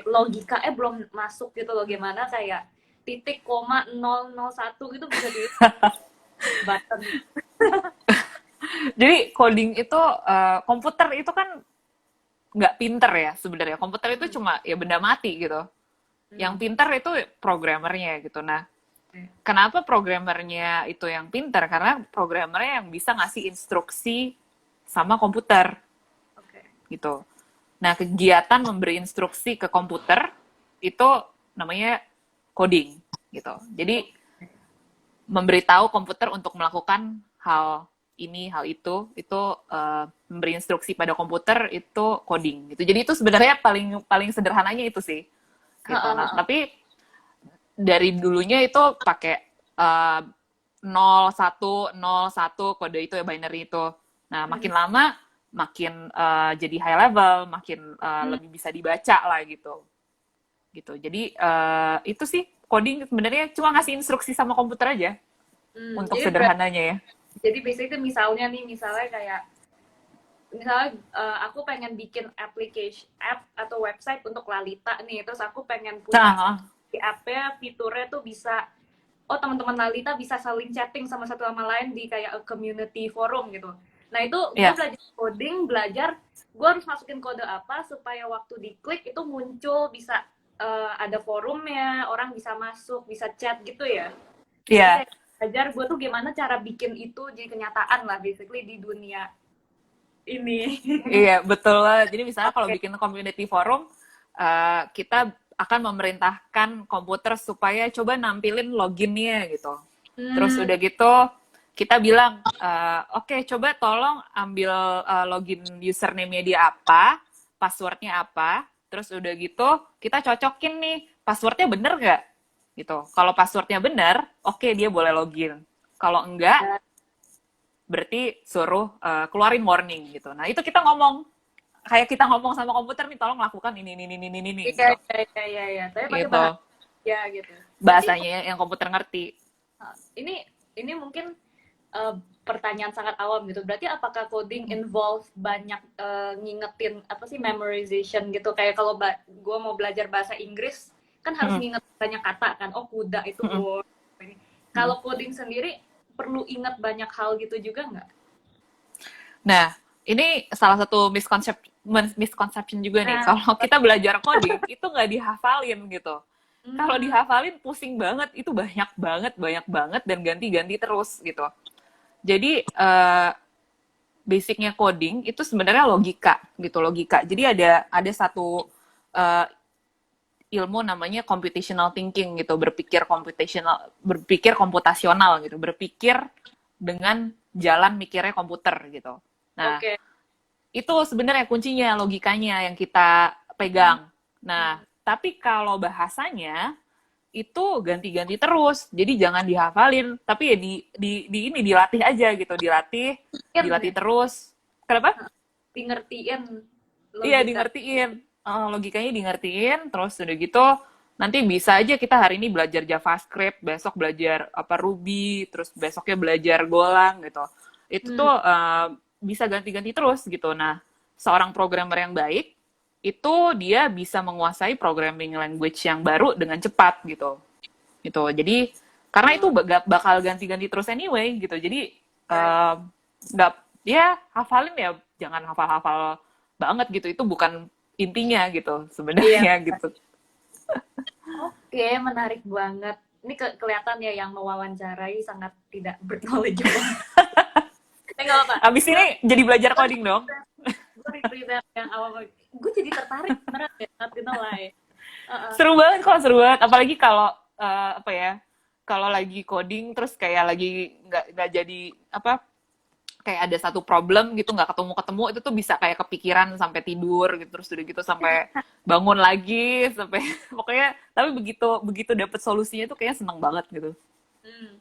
B: logikanya belum masuk gitu loh gimana kayak titik koma 001 gitu bisa di button.
A: Jadi coding itu komputer itu kan nggak pinter ya sebenarnya. Komputer itu cuma ya benda mati gitu. Yang
B: Hmm.
A: pinter itu programmernya gitu. Nah, kenapa programmernya itu yang pinter? Karena programmernya yang bisa ngasih instruksi sama komputer
B: Oke.
A: gitu. Nah, kegiatan memberi instruksi ke komputer itu namanya coding gitu. Jadi memberitahu komputer untuk melakukan hal ini, hal itu memberi instruksi pada komputer itu coding gitu. Jadi itu sebenarnya paling paling sederhananya itu sih gitu. Nah, tapi dari dulunya itu pakai uh, 0101 kode itu ya binary itu. Nah, makin lama makin jadi high level, makin lebih bisa dibaca lah gitu. Gitu. Jadi itu sih coding sebenarnya cuma ngasih instruksi sama komputer aja untuk
B: Jadi
A: sederhananya ya.
B: jadi basically misalnya nih misalnya kayak misalnya aku pengen bikin app atau website untuk Lalita nih terus aku pengen punya
A: Nah,
B: di app-nya fiturnya tuh bisa oh teman-teman Lalita bisa saling chatting sama satu sama lain di kayak community forum gitu. Nah itu gue
A: ya,
B: belajar coding, belajar gue harus masukin kode apa supaya waktu diklik itu muncul bisa ada forumnya, orang bisa masuk, bisa chat gitu ya. Jadi
A: ya,
B: kayak belajar gue tuh gimana cara bikin itu jadi kenyataan lah basically di dunia ini.
A: iya betul lah. Jadi misalnya kalau
B: Oke.
A: bikin community forum, kita akan memerintahkan komputer supaya coba nampilin loginnya gitu. Terus
B: Hmm,
A: udah gitu kita bilang, oke coba tolong ambil login username-nya dia apa, passwordnya apa, terus udah gitu kita cocokin nih passwordnya bener nggak gitu. Kalau passwordnya bener, oke dia boleh login. Kalau enggak, berarti suruh keluarin warning gitu. Nah itu kita ngomong kayak kita ngomong sama komputer nih, tolong lakukan ini
B: iya,
A: gitu.
B: iya, iya, iya, iya. Tapi pakai
A: Gitu.
B: bahasa ya gitu. Berarti
A: Bahasanya yang komputer ngerti.
B: ini ini mungkin eh, pertanyaan sangat awam gitu. Berarti apakah coding involve banyak ngingetin apa sih memorization gitu? Kayak kalau gue mau belajar bahasa Inggris kan harus
A: Mm-mm.
B: nginget banyak kata kan. Oh kuda itu
A: Mm-mm.
B: word. Kalau coding sendiri perlu ingat banyak hal gitu juga nggak?
A: Nah, ini salah satu misconception juga nih.
B: Nah,
A: Kalau kita belajar coding, itu nggak dihafalin gitu. Kalau
B: hmm,
A: dihafalin pusing banget, itu banyak banget, dan ganti-ganti terus gitu. Jadi basicnya coding itu sebenarnya logika gitu, logika. Jadi ada satu uh, ilmu namanya computational thinking gitu, berpikir komputasional gitu, berpikir dengan jalan mikirnya komputer gitu. Nah,
B: oke.
A: itu sebenarnya kuncinya, logikanya yang kita
B: Hmm,
A: pegang. Nah, tapi kalau bahasanya itu ganti-ganti terus. Jadi jangan dihafalin, tapi ya di ini dilatih aja gitu, dilatih,
B: ngertiin
A: dilatih
B: ya?
A: terus. Kenapa?
B: Di ngertiin
A: Iya,
B: logika.
A: dingertiin. Logikanya dingertiin, terus udah gitu nanti bisa aja kita hari ini belajar JavaScript, besok belajar apa Ruby, terus besoknya belajar Golang gitu. Itu
B: Hmm,
A: tuh bisa ganti-ganti terus gitu. Nah, seorang programmer yang baik itu dia bisa menguasai programming language yang baru dengan cepat gitu. Gitu. Jadi karena itu bakal ganti-ganti terus anyway gitu. Jadi
B: right.
A: nggak ya hafalin ya jangan hafal-hafal banget gitu, itu bukan intinya gitu
B: Iya.
A: sebenarnya gitu.
B: Oke, menarik banget. Ini kelihatan ya yang mewawancarai sangat tidak berknowledgeable. Nggak apa.
A: Abis ini jadi belajar coding dong.
B: Gue represent yang awal. Gue jadi tertarik beneran ya, not gonna lie.
A: Seru banget kok, seru banget, apalagi kalau apa ya, kalau lagi coding terus kayak lagi nggak jadi apa, kayak ada satu problem gitu nggak ketemu itu tuh bisa kayak kepikiran sampai tidur gitu, terus udah gitu sampai bangun lagi sampai pokoknya, tapi begitu begitu dapet solusinya tuh kayak seneng banget gitu.
B: Hmm.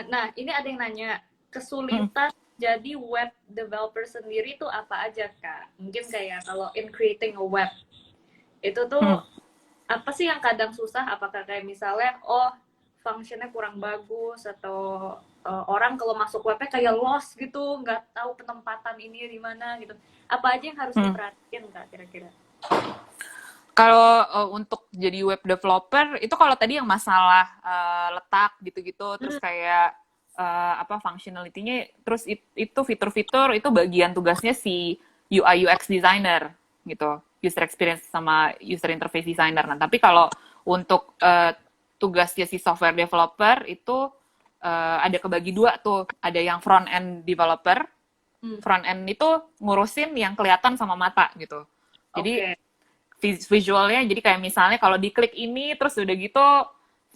B: Nah, ini ada yang nanya. kesulitan jadi web developer sendiri tuh apa aja, Kak? Mungkin kayak kalau in creating a web, itu tuh apa sih yang kadang susah? Apakah kayak misalnya, oh functionnya kurang bagus, atau orang kalau masuk webnya kayak lost gitu, nggak tahu penempatan ini di mana gitu. Apa aja yang harus diperhatiin, Kak, kira-kira?
A: Kalau untuk jadi web developer itu kalau tadi yang masalah letak gitu-gitu, terus kayak apa functionality-nya, terus itu fitur-fitur itu bagian tugasnya si UI UX designer gitu, user experience sama user interface designer. Nah, tapi kalau untuk tugasnya si software developer itu ada kebagi dua tuh, ada yang front end developer. Front end itu ngurusin yang kelihatan sama mata gitu. Jadi visualnya, jadi kayak misalnya kalau diklik ini terus udah gitu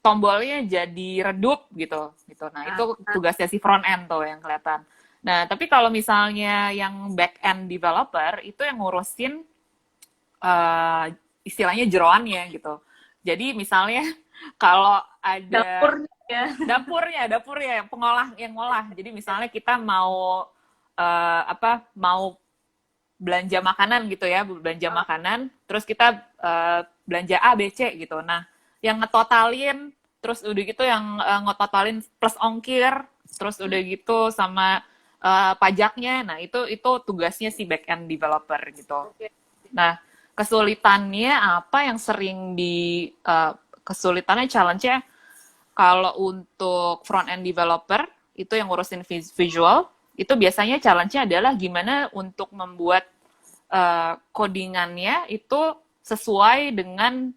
A: tombolnya jadi redup gitu. Nah, itu tugasnya si front end tuh yang kelihatan. Nah, tapi kalau misalnya yang back end developer itu yang ngurusin istilahnya jeroannya gitu. Jadi misalnya kalau ada dapurnya yang yang ngolah. Jadi misalnya kita mau mau belanja makanan gitu ya, belanja makanan, terus kita belanja A, B, C gitu. Nah, yang ngetotalin, terus udah gitu yang ngetotalin plus ongkir, terus udah gitu sama pajaknya. Nah, itu tugasnya si back end developer gitu. Nah, kesulitannya apa yang sering kesulitannya challenge-nya kalau untuk front end developer itu yang ngurusin visual, itu biasanya challenge-nya adalah gimana untuk membuat codingannya itu sesuai dengan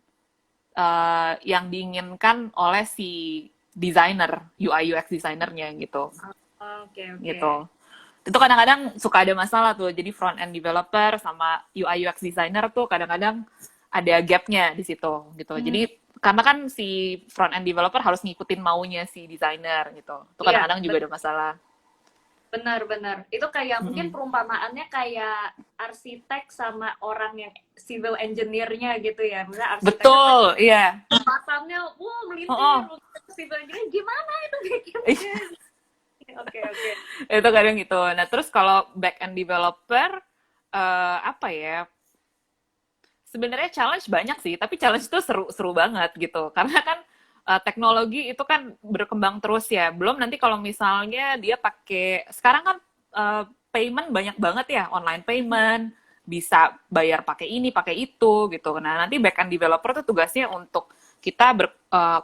A: yang diinginkan oleh si designer, UI UX designernya gitu. Gitu. Itu kadang-kadang suka ada masalah tuh. Jadi front end developer sama UI UX designer tuh kadang-kadang ada gap-nya di situ gitu. Jadi karena kan si front end developer harus ngikutin maunya si designer gitu. Itu kadang-kadang juga ada masalah.
B: Benar-benar. Itu kayak mungkin perumpamaannya kayak arsitek sama orang yang civil engineer-nya gitu ya. Misalnya arsitek
A: betul, iya.
B: Matangnya, melintir. Civil engineer gimana itu bikinnya? Oke.
A: Itu kadang gitu. Nah, terus kalau back end developer apa ya? Sebenarnya challenge banyak sih, tapi challenge itu seru banget gitu. Karena kan teknologi itu kan berkembang terus ya. Belum nanti kalau misalnya dia pakai, sekarang kan payment banyak banget ya, online payment, bisa bayar pakai ini, pakai itu gitu. Nah, nanti backend developer tuh tugasnya untuk kita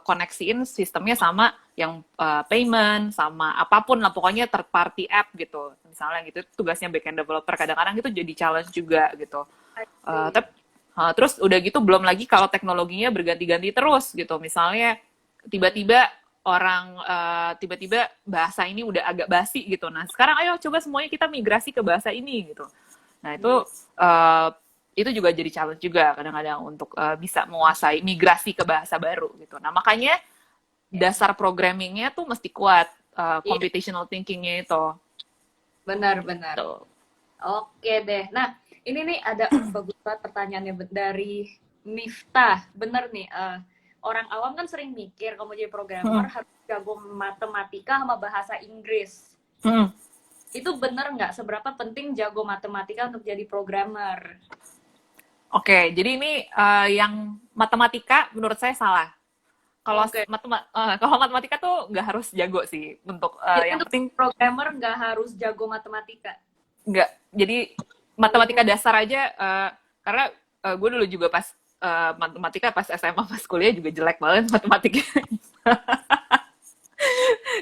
A: koneksiin sistemnya sama yang payment, sama apapun lah, pokoknya third party app gitu. Misalnya gitu, tugasnya backend developer. Kadang-kadang itu jadi challenge juga gitu. Terus udah gitu belum lagi kalau teknologinya berganti-ganti terus gitu. Misalnya tiba-tiba tiba-tiba bahasa ini udah agak basi gitu. Nah, sekarang ayo coba semuanya kita migrasi ke bahasa ini gitu. Nah, itu juga jadi challenge juga kadang-kadang untuk bisa menguasai migrasi ke bahasa baru gitu. Nah, makanya dasar programmingnya tuh mesti kuat, computational thinkingnya itu.
B: Benar. Oke deh. Nah, ini nih ada bagus banget pertanyaannya dari Miftah. Bener nih, orang awam kan sering mikir kalau mau jadi programmer harus jago matematika sama bahasa Inggris. Itu bener nggak? Seberapa penting jago matematika untuk jadi programmer?
A: Oke, jadi ini yang matematika menurut saya salah. Kalau matematika tuh nggak harus jago sih untuk yang
B: untuk
A: penting
B: programmer nggak harus jago matematika.
A: Nggak, jadi matematika dasar aja karena gue dulu juga pas matematika pas SMA pas kuliah juga jelek banget matematika.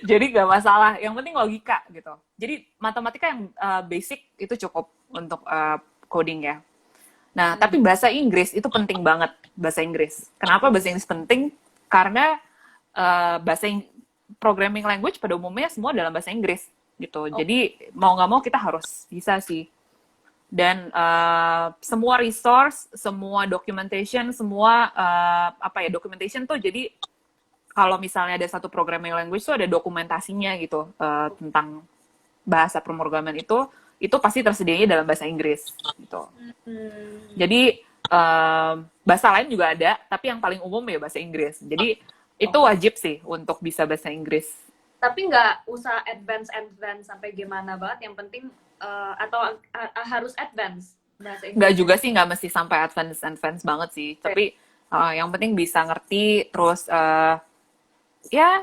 A: Jadi nggak masalah, yang penting logika gitu. Jadi matematika yang basic itu cukup untuk coding ya. Nah, tapi bahasa Inggris itu penting banget, bahasa Inggris. Kenapa bahasa Inggris penting? Karena programming language pada umumnya semua dalam bahasa Inggris gitu. Jadi mau nggak mau kita harus bisa sih. Dan semua resource, semua documentation, semua documentation tuh jadi kalau misalnya ada satu programming language tuh ada dokumentasinya gitu tentang bahasa pemrograman itu pasti tersedianya dalam bahasa Inggris gitu. Jadi bahasa lain juga ada, tapi yang paling umum ya bahasa Inggris. Jadi itu wajib sih untuk bisa bahasa Inggris
B: Tapi nggak usah advance sampai gimana banget. Yang penting atau harus advance bahasa
A: Nggak
B: Inggrisnya.
A: juga sih, nggak mesti sampai advance banget sih.
B: Oke.
A: Tapi yang penting bisa ngerti, terus ya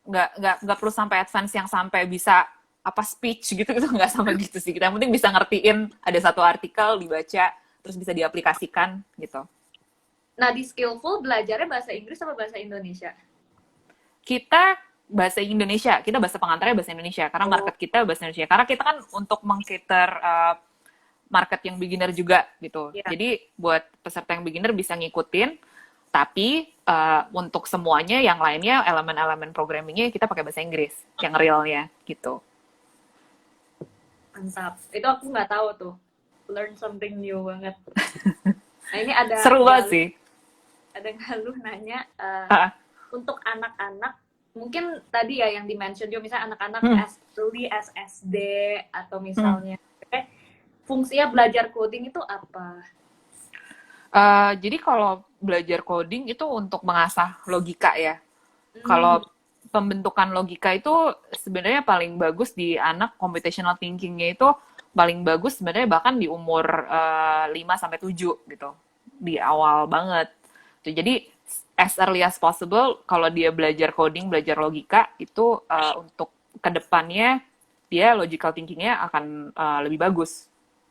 A: nggak perlu sampai advance yang sampai bisa apa speech gitu gitu nggak sampai gitu sih. Kita yang penting bisa ngertiin ada satu artikel dibaca, terus bisa diaplikasikan gitu.
B: Nah, di Skillful belajarnya bahasa Inggris apa bahasa Indonesia?
A: Kita bahasa Indonesia, kita bahasa pengantarnya bahasa Indonesia karena
B: Oh,
A: market kita bahasa Indonesia. Karena kita kan untuk mengcater market yang beginner juga gitu.
B: iya.
A: Jadi buat peserta yang beginner bisa ngikutin, tapi untuk semuanya yang lainnya elemen-elemen programmingnya kita pakai bahasa Inggris yang realnya gitu.
B: Mantap. Itu aku nggak tahu tuh. Learn something new banget. Nah, ini ada
A: Seru banget
B: Galuh,
A: sih.
B: ada Galuh nanya
A: Ah,
B: untuk anak-anak mungkin tadi ya yang di-mention juga misalnya anak-anak
A: hmm,
B: early SSD atau
A: hmm.
B: misalnya fungsinya belajar coding itu apa?
A: Jadi kalau belajar coding itu untuk mengasah logika ya.
B: Hmm,
A: Kalau pembentukan logika itu sebenarnya paling bagus di anak computational thinking-nya itu paling bagus sebenarnya bahkan di umur 5 sampai 7 gitu. Di awal banget. Tuh, jadi as early as possible kalau dia belajar coding, belajar logika itu untuk kedepannya dia logical thinking-nya akan lebih bagus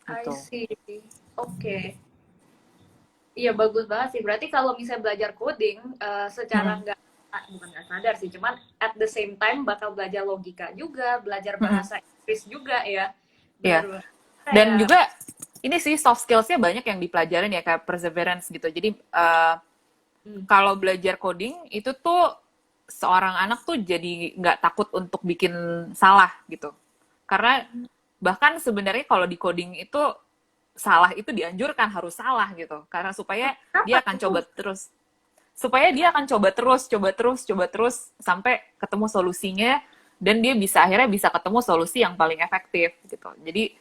B: I
A: gitu.
B: see. Oke. Iya bagus banget sih. Berarti kalau misalnya belajar coding secara
A: Hmm,
B: nggak bukan nggak sadar sih, cuman at the same time bakal belajar logika juga, belajar
A: hmm,
B: bahasa Inggris juga ya.
A: iya.
B: Bener banget.
A: Dan
B: Kayak
A: juga ini sih soft skills-nya banyak yang dipelajarin ya kayak perseverance gitu. Jadi
B: hmm,
A: kalau belajar coding itu tuh seorang anak tuh jadi nggak takut untuk bikin salah gitu. Karena bahkan sebenarnya kalau di coding itu salah itu dianjurkan harus salah gitu. Karena supaya
B: apa
A: dia akan
B: tuh?
A: coba terus. Supaya dia akan coba terus, coba terus, coba terus sampai ketemu solusinya dan dia bisa akhirnya bisa ketemu solusi yang paling efektif gitu. Jadi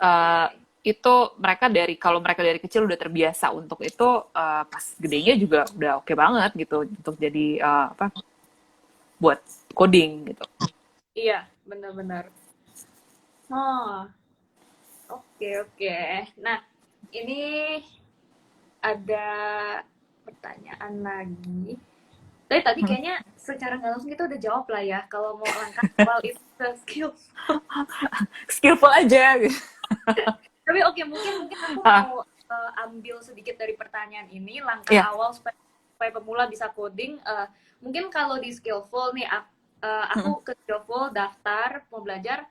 A: eh, itu mereka dari kalau mereka dari kecil udah terbiasa untuk itu pas gedenya juga udah oke banget gitu untuk jadi apa buat coding gitu.
B: Iya, benar-benar. Oh, oke oke. Nah, ini ada pertanyaan lagi. Tapi tadi kayaknya secara nggak langsung kita udah jawab lah ya. Kalau mau langkah awal itu ke skill.
A: Skillful aja gitu.
B: Tapi oke, mungkin mungkin aku
A: Ah,
B: mau ambil sedikit dari pertanyaan ini, langkah
A: ya.
B: awal supaya pemula bisa coding. Mungkin kalau di Skillful nih, aku ke Skillful daftar mau belajar.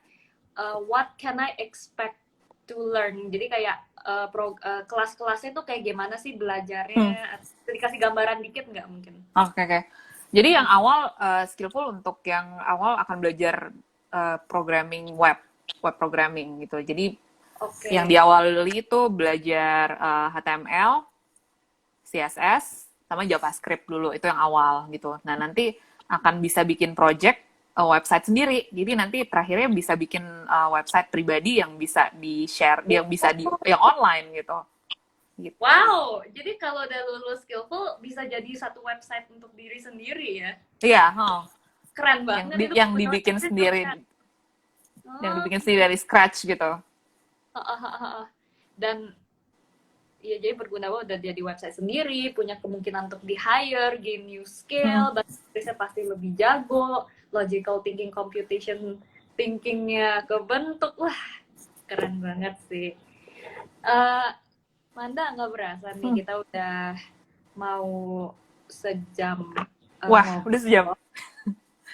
B: What can I expect to learn? Jadi kayak kelas-kelasnya tuh kayak gimana sih
A: Hmm.
B: belajarnya? Dikasih gambaran dikit nggak mungkin?
A: Oke, oke. Jadi yang awal skillful untuk yang awal akan belajar programming web programming gitu. Jadi yang
B: Oke.
A: diawali itu belajar HTML, CSS, sama JavaScript dulu. Itu yang awal gitu. Nah, nanti akan bisa bikin project website sendiri. Jadi nanti terakhirnya bisa bikin website pribadi yang bisa di-share, yang bisa yang online gitu. Gitu.
B: Wow, jadi kalau udah lulus Skillful bisa jadi satu website untuk diri sendiri ya.
A: Iya, huh.
B: Keren
A: yang
B: banget itu
A: yang
B: kebetulan
A: dibikin
B: saya
A: sendiri,
B: punya.
A: dari scratch gitu.
B: Dan ya jadi berguna banget udah jadi website sendiri, punya kemungkinan untuk di hire, gain new
A: Hmm.
B: skill, bahasa Inggrisnya pasti lebih jago, logical thinking, computation thinkingnya kebentuk, wah keren banget sih. Eh Manda nggak berasa nih
A: Hmm.
B: kita udah mau sejam
A: Wah, udah sejam.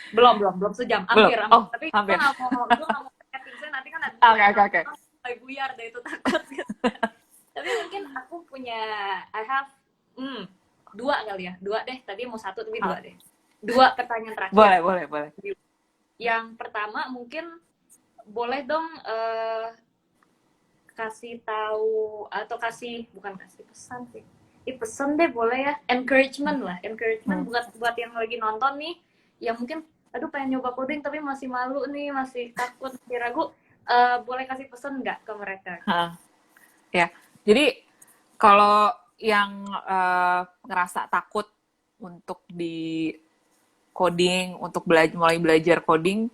B: ngobrol. Belum sejam,
A: Belum.
B: hampir.
A: Oh,
B: Tapi
A: hampir.
B: gue nggak mau saya nanti kan ada
A: Oke,
B: yang
A: oke, oke.
B: mulai buyar deh itu takut gitu. Tapi mungkin aku punya I have dua kali ya, dua deh. Tadi mau satu tapi dua deh. Dua pertanyaan terakhir.
A: Boleh, boleh, boleh.
B: Yang pertama mungkin boleh dong kasih tahu atau bukan kasih pesan sih. Pesan deh boleh ya. Encouragement lah, encouragement
A: Hmm.
B: buat yang lagi nonton nih, yang mungkin aduh pengen nyoba coding tapi masih malu nih, masih takut, masih ragu. Boleh kasih pesan nggak ke mereka?
A: Hah. Ya, jadi kalau yang ngerasa takut untuk di coding, untuk mulai belajar coding,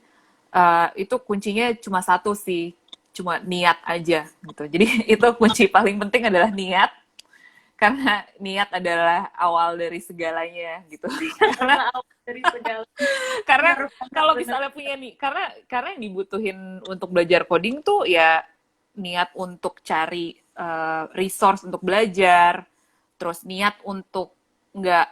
A: itu kuncinya cuma satu sih, cuma niat aja gitu. Jadi itu kunci paling penting adalah niat, karena niat adalah awal dari segalanya gitu. Karena
B: Awal dari segala.
A: karena
B: Bener,
A: kalau
B: bener.
A: misalnya punya nih, karena yang dibutuhin untuk belajar coding tuh ya niat untuk cari resource untuk belajar, terus niat untuk nggak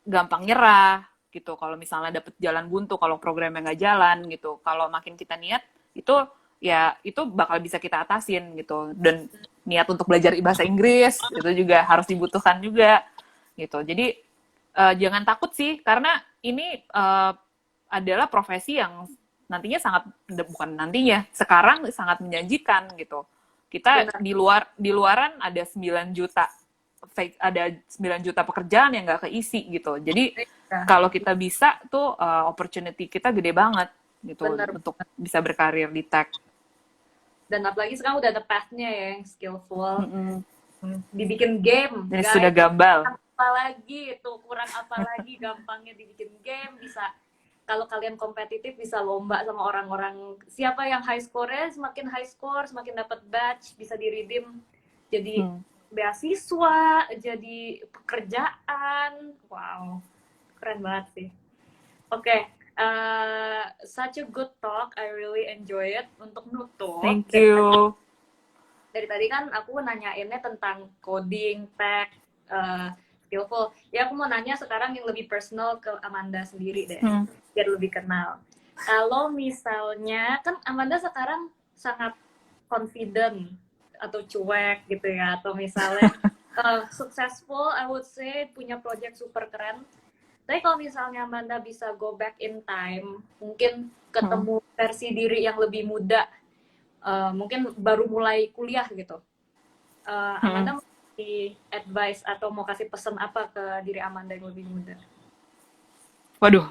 A: gampang nyerah gitu. Kalau misalnya dapet jalan buntu, kalau programnya nggak jalan gitu, kalau makin kita niat itu ya itu bakal bisa kita atasin gitu. Dan niat untuk belajar bahasa Inggris itu juga harus dibutuhkan juga gitu. Jadi jangan takut sih, karena ini adalah profesi yang nantinya bukan nantinya, sekarang sangat menjanjikan gitu. Kita
B: Bener.
A: di luaran ada 9 juta ada 9 juta pekerjaan yang nggak keisi gitu. Jadi
B: Iya,
A: kalau kita bisa tuh opportunity kita gede banget gitu
B: bener.
A: untuk bisa berkarir di tech.
B: Dan apalagi sekarang udah ada path-nya ya yang skillful.
A: Mm-mm.
B: Dibikin game,
A: Jadi sudah
B: guys.
A: gambal.
B: Apalagi itu kurang apa lagi, gampangnya dibikin game. Bisa kalau kalian kompetitif bisa lomba sama orang-orang, siapa yang high score-nya, semakin high score semakin dapat badge, bisa di-redeem jadi beasiswa, jadi pekerjaan. Wow, keren banget sih. Oke, such a good talk, I really enjoy it. Untuk nutup,
A: Thank you.
B: dari tadi kan aku nanyainnya tentang coding, tech, skillful. Ya aku mau nanya sekarang yang lebih personal ke Amanda sendiri deh, biar lebih kenal. Kalau misalnya, kan Amanda sekarang sangat confident atau cuek gitu ya, atau misalnya successful, I would say, punya project super keren. Tapi kalau misalnya Amanda bisa go back in time, mungkin ketemu versi diri yang lebih muda, mungkin baru mulai kuliah gitu, Amanda mau kasih advice atau mau kasih pesan apa ke diri Amanda yang lebih muda?
A: Waduh,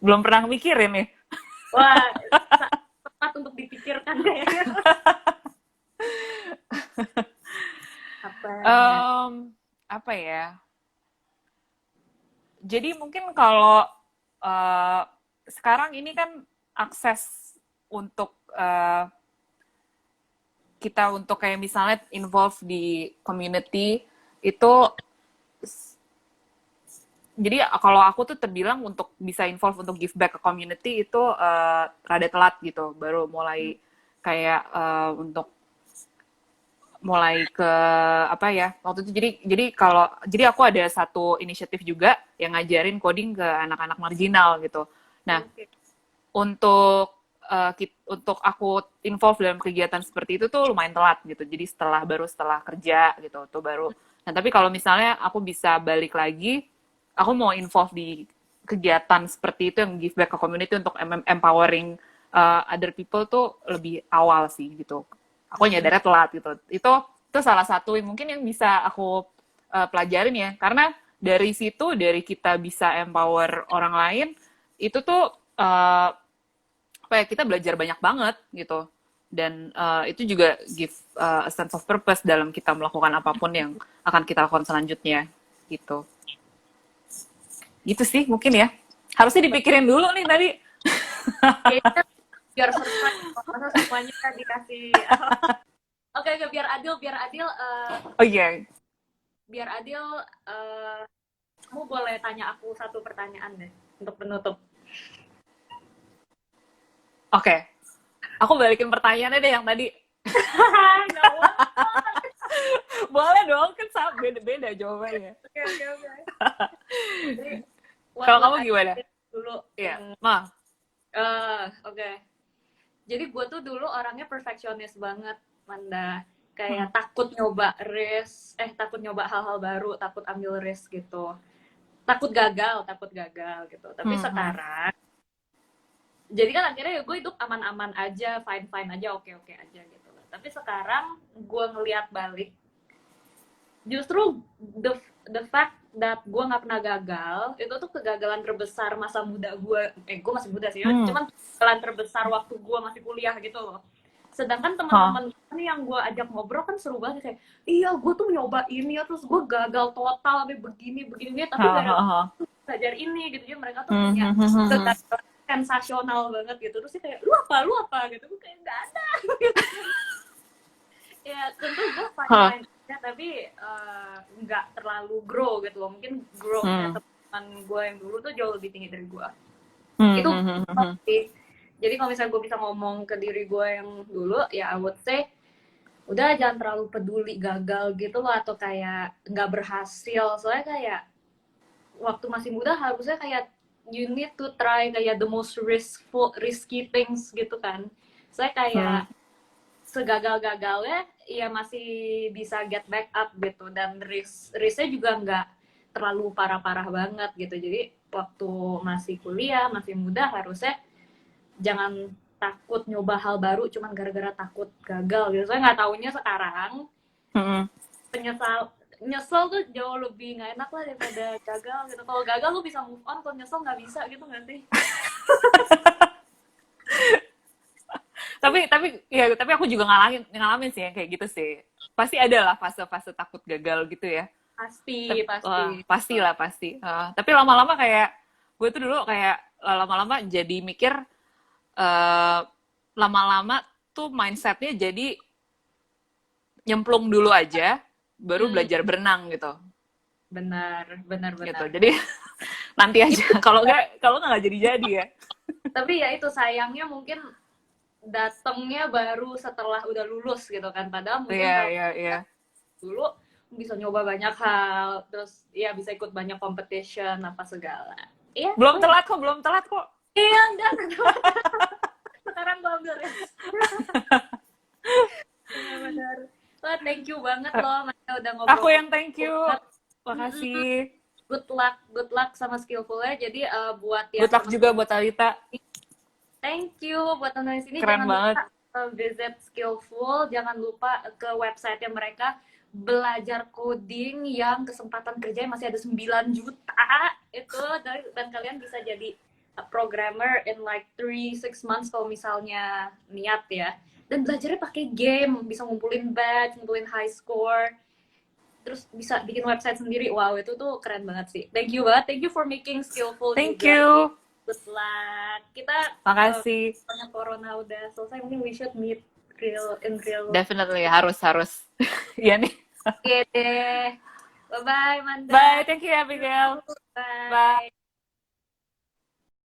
A: belum pernah mikirin nih.
B: Wah, tepat untuk dipikirkan kayaknya.
A: Apa ya? Jadi mungkin kalau sekarang ini kan akses untuk kita untuk kayak misalnya involve di community itu, jadi kalau aku tuh terbilang untuk bisa involve untuk give back ke community itu rada telat gitu, baru mulai kayak untuk mulai ke apa ya waktu itu. Jadi aku ada satu inisiatif juga yang ngajarin coding ke anak-anak marginal gitu. Nah, untuk aku involve dalam kegiatan seperti itu tuh lumayan telat gitu. Jadi baru setelah kerja gitu tuh baru. Nah, tapi kalau misalnya aku bisa balik lagi, aku mau involve di kegiatan seperti itu yang give back ke community untuk empowering other people tuh lebih awal sih gitu. Aku nyadarnya telat gitu. Itu salah satu mungkin yang bisa aku pelajarin ya. Karena dari situ, dari kita bisa empower orang lain, itu tuh kita belajar banyak banget gitu. Dan itu juga give a sense of purpose dalam kita melakukan apapun yang akan kita lakukan selanjutnya gitu. Gitu sih mungkin ya. Harusnya dipikirin dulu nih tadi.
B: Kayaknya biar surprise, masa semuanya dikasih. Oke, biar adil.
A: Oh iya.
B: Biar adil, kamu boleh tanya aku satu pertanyaan deh untuk penutup.
A: Oke. Aku balikin pertanyaannya deh yang tadi. Boleh dong, kan beda-beda jawabannya.
B: Oke.
A: Kalau kamu gimana?
B: Dulu.
A: Iya, Ma.
B: Oke. Jadi gue tuh dulu orangnya perfeksionis banget, Manda. Kayak takut nyoba hal-hal baru, takut ambil risk gitu. Takut gagal gitu. Tapi sekarang, jadi kan akhirnya gue hidup aman-aman aja, fine-fine aja, oke-oke aja gitu. Tapi sekarang gue ngelihat balik, justru the fact that gue nggak pernah gagal, itu tuh kegagalan terbesar masa muda gue. Gue masih muda sih, cuman kegagalan terbesar waktu gue masih kuliah gitu loh. Sedangkan teman-teman nih yang gue ajak ngobrol kan seru banget, kayak iya gue tuh nyoba ini ya, terus gue gagal total sampai begini, tapi belajar ini gitu. Jadi mereka tuh punya kegagalan sensasional banget gitu. Terus sih kayak, lu apa gitu. Gue kayak nggak ada gitu. Ya tentu gue fine aja, tapi nggak terlalu grow gitu loh. Mungkin growth-nya teman gue yang dulu tuh jauh lebih tinggi dari gue. Itu sih. Jadi kalau misalnya gue bisa ngomong ke diri gue yang dulu, ya I would say udah jangan terlalu peduli gagal gitu loh, atau kayak nggak berhasil. Soalnya kayak waktu masih muda harusnya kayak you need to try kayak the most risky things gitu kan. Saya kayak segagal-gagalnya ya masih bisa get back up gitu, dan risknya juga nggak terlalu parah-parah banget gitu. Jadi waktu masih kuliah, masih muda, harusnya jangan takut nyoba hal baru cuman gara-gara takut gagal gitu. Saya nggak taunya sekarang nyesel tuh jauh lebih nggak enak lah daripada gagal gitu. Kalau gagal lu bisa move on, kalau nyesel nggak bisa gitu, nggak sih?
A: tapi aku juga ngalamin sih yang kayak gitu sih. Pasti ada lah fase-fase takut gagal gitu ya.
B: Pasti.
A: Pasti. Tapi lama-lama kayak gue tuh dulu kayak lama-lama jadi mikir, lama-lama tuh mindsetnya jadi nyemplung dulu aja, baru belajar berenang gitu.
B: Benar.
A: Gitu. Jadi nanti aja. Kalau nggak jadi ya.
B: Tapi ya itu sayangnya mungkin datangnya baru setelah udah lulus gitu kan. Padahal mungkin dulu bisa nyoba banyak hal, terus ya bisa ikut banyak competition apa segala. Iya.
A: Belum telat kok.
B: Iya, enggak. Sekarang gue ambil rest. Benar. Wah, thank you banget loh, Maya udah ngobrol.
A: Aku yang thank you. Makasih.
B: Good luck sama Skillful-nya. Jadi buat
A: yang good luck juga buat Alita.
B: Thank you buat nonton di sini.
A: Keren banget.
B: Lupa visit Skillful. Jangan lupa ke website-nya mereka, belajar coding yang kesempatan kerjanya masih ada 9 juta itu, dan kalian bisa jadi a programmer in like 3-6 months kalau misalnya niat ya. Dan belajarnya pakai game, bisa ngumpulin badge, ngumpulin high score, terus bisa bikin website sendiri. Wow, itu tuh keren banget sih. Thank you for making Skillful.
A: Thank you.
B: Good luck. Kita
A: makasih.
B: Karena corona udah selesai, mungkin we should meet in real.
A: Definitely harus. Iya nih.
B: Oke deh. Bye-bye, Manda.
A: Bye, thank you Abigail.
B: Bye.
A: Bye.